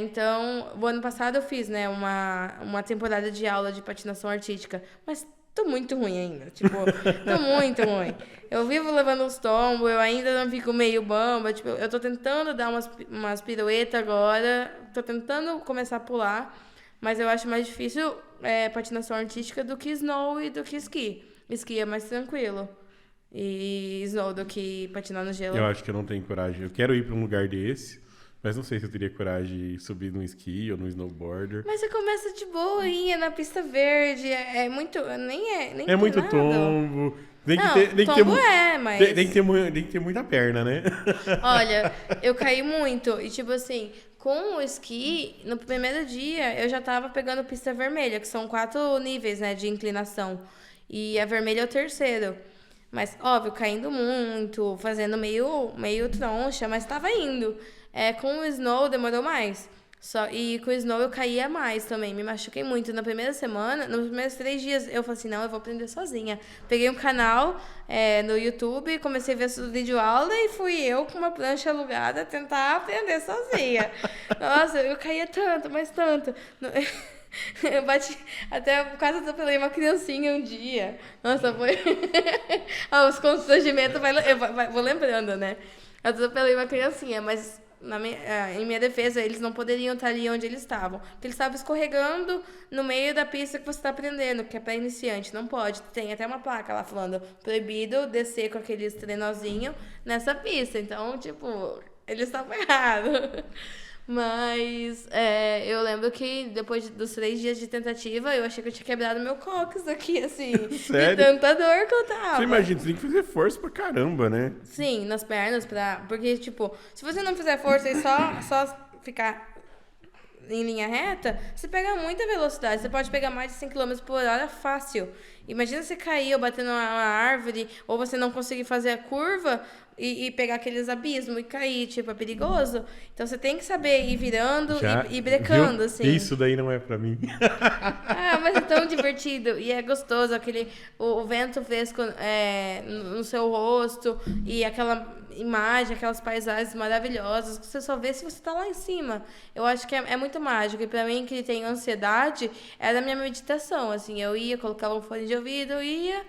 Então, o ano passado eu fiz, né, uma temporada de aula de patinação artística. Mas tô muito ruim ainda, tipo, tô muito ruim. Eu vivo levando uns tombos, eu ainda não fico meio bamba, tipo, eu tô tentando dar umas piruetas agora, tô tentando começar a pular, mas eu acho mais difícil patinação artística do que snow e do que esqui. Esqui é mais tranquilo. E snow do que patinar no gelo. Eu acho que eu não tenho coragem. Eu quero ir pra um lugar desse, mas não sei se eu teria coragem de subir no esqui ou no snowboarder. Mas você começa de boinha na pista verde, é muito... Nem É muito nada. tombo. Tem que Não, ter, tem que tombo ter, mas... tem que ter muita perna, né? Olha, eu caí muito. E, tipo assim, com o esqui, no primeiro dia, eu já tava pegando pista vermelha, que são 4 níveis, né, de inclinação. E a vermelha é o terceiro. Mas, óbvio, caindo muito, fazendo meio troncha, mas tava indo. Com o snow, demorou mais. E com o snow eu caía mais também, me machuquei muito. Na primeira semana, nos primeiros 3 dias, eu falei assim, não, eu vou aprender sozinha. Peguei um canal no YouTube, comecei a ver vídeo aula e fui eu com uma prancha alugada tentar aprender sozinha. Nossa, eu caía tanto, mas tanto. Eu bati, até quase atropelei uma criancinha um dia. Nossa, foi... Os constrangimentos, vou lembrando, né? Eu atropelei uma criancinha, mas... em minha defesa, eles não poderiam estar ali onde eles estavam. Porque eles estavam escorregando no meio da pista que você está aprendendo, que é para iniciante. Não pode. Tem até uma placa lá falando proibido descer com aqueles trenozinhos nessa pista. Então, tipo, eles estavam errados. Mas eu lembro que depois dos 3 dias de tentativa, eu achei que eu tinha quebrado meu cóccix aqui, assim. Sério? De tanta dor que eu tava. Você imagina, você tem que fazer força pra caramba, né? Sim, nas pernas, porque, tipo, se você não fizer força e só ficar em linha reta, você pega muita velocidade. Você pode pegar mais de 100 km por hora fácil. Imagina você cair ou bater numa árvore, ou você não conseguir fazer a curva e pegar aqueles abismos e cair, tipo, é perigoso. Então você tem que saber ir virando e brecando, viu? assim. Isso daí não é pra mim. Mas é tão divertido e é gostoso, o vento fresco no seu rosto e aquela imagem, aquelas paisagens maravilhosas que você só vê se você tá lá em cima. Eu acho que é muito mágico. E pra mim, que tem ansiedade, era a minha meditação, assim. Eu ia, colocava um fone de ouvido, ia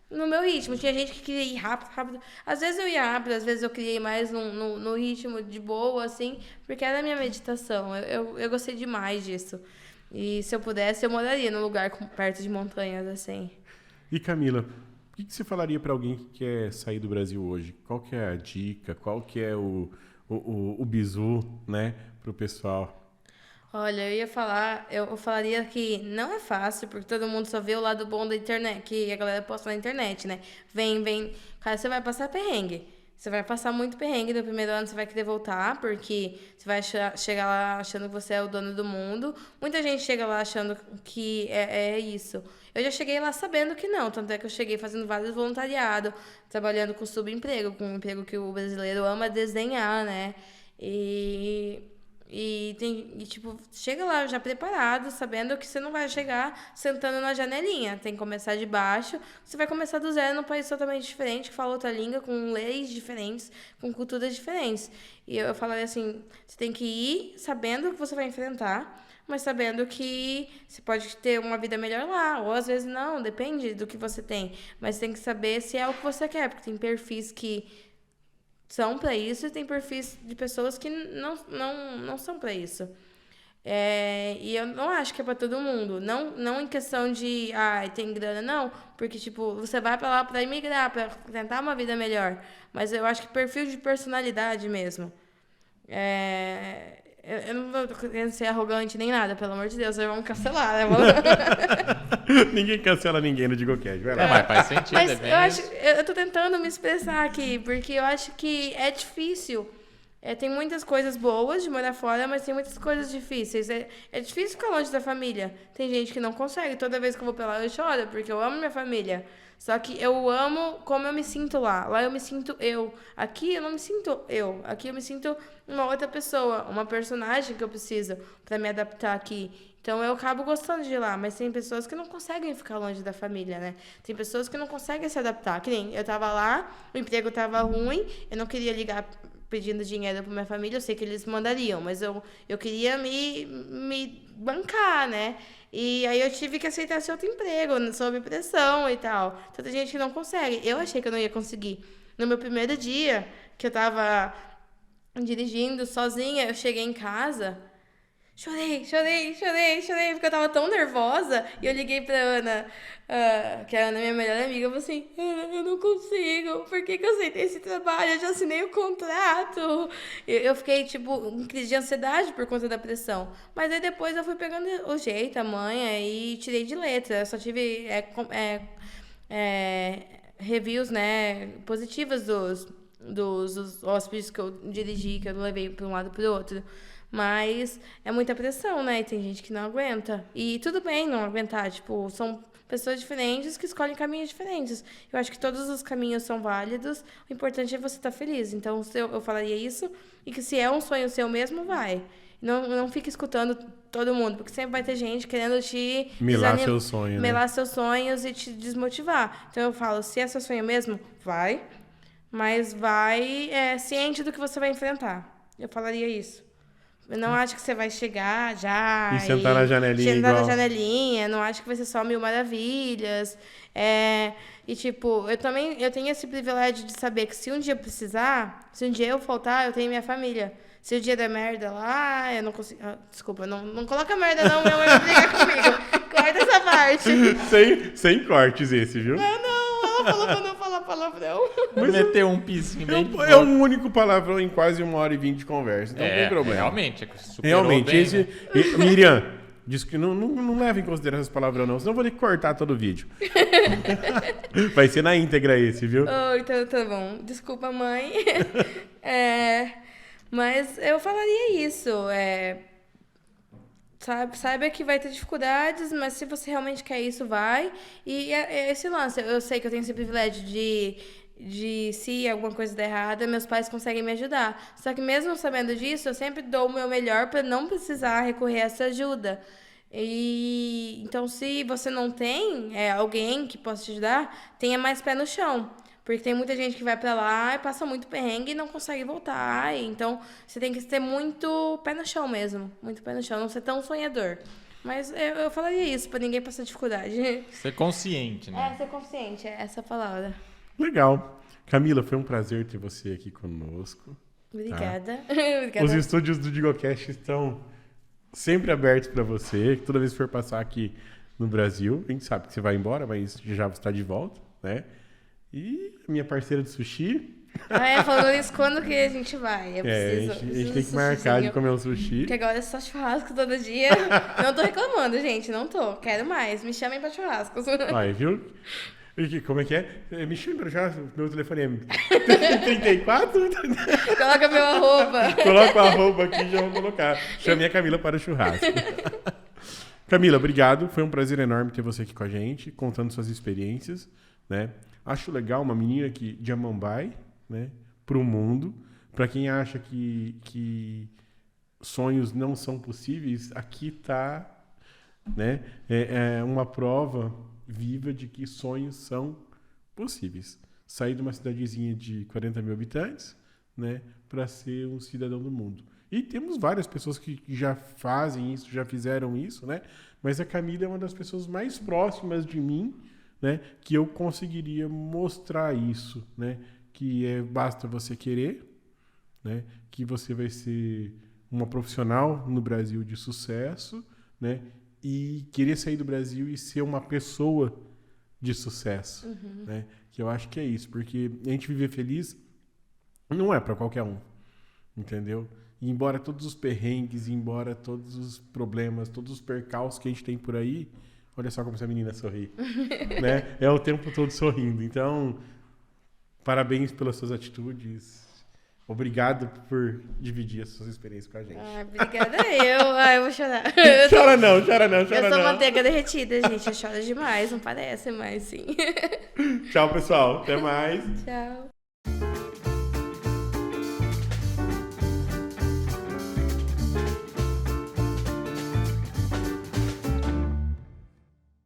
no meu ritmo. Tinha gente que queria ir rápido, rápido. Às vezes eu ia rápido, às vezes eu queria ir mais no ritmo de boa, assim, porque era a minha meditação. Eu gostei demais disso. E se eu pudesse, eu moraria num lugar perto de montanhas, assim. E Camila, o que você falaria para alguém que quer sair do Brasil hoje? Qual que é a dica? Qual que é o bizu, né, pro pessoal? Olha, eu falaria que não é fácil, porque todo mundo só vê o lado bom da internet, que a galera posta na internet, né? Vem. Cara, você vai passar perrengue. Você vai passar muito perrengue no primeiro ano, você vai querer voltar, porque você vai chegar lá achando que você é o dono do mundo. Muita gente chega lá achando que é isso. Eu já cheguei lá sabendo que não, tanto é que eu cheguei fazendo vários voluntariados, trabalhando com subemprego, com um emprego que o brasileiro ama desenhar, né? E Tipo, chega lá já preparado, sabendo que você não vai chegar sentando na janelinha. Tem que começar de baixo. Você vai começar do zero num país totalmente diferente, que fala outra língua, com leis diferentes, com culturas diferentes. E eu falaria assim, você tem que ir sabendo o que você vai enfrentar, mas sabendo que você pode ter uma vida melhor lá, ou às vezes não, depende do que você tem. Mas tem que saber se é o que você quer, porque tem perfis que são para isso e tem perfis de pessoas que não são para isso. E eu não acho que é para todo mundo. Não em questão de, tem grana, não. Porque, tipo, você vai para lá para imigrar, para tentar uma vida melhor. Mas eu acho que perfil de personalidade mesmo. Eu não tô querendo ser arrogante nem nada, pelo amor de Deus, vamos cancelar, né? Ninguém cancela ninguém no Digocast. Vai lá. Mas faz sentido, Mas é bem eu tô tentando me expressar aqui, porque eu acho que é difícil. Tem muitas coisas boas de morar fora, mas tem muitas coisas difíceis. É difícil ficar longe da família. Tem gente que não consegue. Toda vez que eu vou pra lá, eu choro, porque eu amo minha família. Só que eu amo como eu me sinto lá. Lá eu me sinto eu. Aqui eu não me sinto eu. Aqui eu me sinto uma outra pessoa, uma personagem que eu preciso pra me adaptar aqui. Então eu acabo gostando de ir lá, mas tem pessoas que não conseguem ficar longe da família, né? Tem pessoas que não conseguem se adaptar. Que nem eu tava lá, o emprego tava ruim, eu não queria ligar pedindo dinheiro pra minha família, eu sei que eles mandariam, mas eu queria me bancar, né? E aí eu tive que aceitar esse outro emprego, sob pressão e tal. Tanta gente que não consegue. Eu achei que eu não ia conseguir. No meu primeiro dia, que eu tava dirigindo sozinha, eu cheguei em casa, chorei, porque eu tava tão nervosa. E eu liguei pra Ana, que a Ana é minha melhor amiga. Eu falei assim, Ana, eu não consigo. Por que eu aceitei esse trabalho? Eu já assinei o contrato. Eu fiquei, tipo, em crise de ansiedade por conta da pressão. Mas aí depois eu fui pegando o jeito, a manha, e tirei de letra. Eu só tive reviews, né, positivas dos hóspedes que eu dirigi, que eu levei para um lado e para o outro. Mas é muita pressão, né? E tem gente que não aguenta. E tudo bem não aguentar. Tipo, são pessoas diferentes que escolhem caminhos diferentes. Eu acho que todos os caminhos são válidos. O importante é você estar feliz. Então, eu falaria isso. E que se é um sonho seu mesmo, vai. Não fique escutando todo mundo. Porque sempre vai ter gente querendo te Melar seu sonho, melar né? seus sonhos e te desmotivar. Então, eu falo, se é seu sonho mesmo, vai. Mas vai ciente do que você vai enfrentar. Eu falaria isso. Eu não acho que você vai chegar já E sentar na janelinha sentar na igual. janelinha. Não acho que vai ser só 1000 maravilhas. E, tipo, eu tenho esse privilégio de saber que se um dia eu precisar, se um dia eu faltar, eu tenho minha família. Se o dia der merda lá, eu não consigo... desculpa, não coloca merda não, minha mãe vai brigar comigo. Corta essa parte. Sem cortes esse, viu? Não, ela falou pra não falar palavrão. Meteu um pisinho bem de É um único palavrão em quase 1h20 de conversa. Então não tem problema. Realmente, superou Realmente, bem, esse. né? Miriam, diz que não leva em consideração esse palavrão, não. Senão eu vou ter que cortar todo o vídeo. Vai ser na íntegra esse, viu? Então tá bom. Desculpa, mãe. Mas eu falaria isso. Saiba que vai ter dificuldades, mas se você realmente quer isso, vai. E é esse lance. Eu sei que eu tenho esse privilégio de se alguma coisa der errada, meus pais conseguem me ajudar. Só que mesmo sabendo disso, eu sempre dou o meu melhor para não precisar recorrer a essa ajuda. Então, se você não tem alguém que possa te ajudar, tenha mais pé no chão. Porque tem muita gente que vai pra lá e passa muito perrengue e não consegue voltar. Então, você tem que ter muito pé no chão mesmo. Muito pé no chão, não ser tão sonhador. Mas eu falaria isso, pra ninguém passar dificuldade. Ser consciente, né? Ser consciente, é essa a palavra. Legal. Camila, foi um prazer ter você aqui conosco. Obrigada. Tá? Obrigada. Os estúdios do Digocast estão sempre abertos para você. Toda vez que for passar aqui no Brasil, a gente sabe que você vai embora, mas já está de volta, né? E a minha parceira de sushi. Falando isso, quando que a gente vai? A gente tem que marcar de comer um sushi. Porque agora é só churrasco todo dia. Não tô reclamando, gente, não tô. Quero mais. Me chamem pra churrasco. Aí, viu? Como é que é? Me chame pra churrasco. Meu telefone é 34? Coloca meu arroba. Coloca o arroba aqui e já vou colocar. Chame a Camila para o churrasco. Camila, obrigado. Foi um prazer enorme ter você aqui com a gente, contando suas experiências, né? Acho legal uma menina de Amambai, né, pro mundo. Para quem acha que sonhos não são possíveis, aqui está, né, é uma prova viva de que sonhos são possíveis. Sair de uma cidadezinha de 40 mil habitantes, né, para ser um cidadão do mundo. E temos várias pessoas que já fazem isso, já fizeram isso, né? Mas a Camila é uma das pessoas mais próximas de mim, né, que eu conseguiria mostrar isso, né? Que basta você querer, né? Que você vai ser uma profissional no Brasil de sucesso, né? E querer sair do Brasil e ser uma pessoa de sucesso, né? Que eu acho que é isso, porque a gente viver feliz não é para qualquer um, entendeu? E embora todos os perrengues, embora todos os problemas, todos os percalços que a gente tem por aí, olha só como essa menina sorri, né? É o tempo todo sorrindo. Então, parabéns pelas suas atitudes. Obrigado por dividir as suas experiências com a gente. Obrigada eu vou chorar. Chora não. Eu sou manteiga derretida, gente. Eu choro demais, não parece, mas sim. Tchau, pessoal. Até mais. Tchau.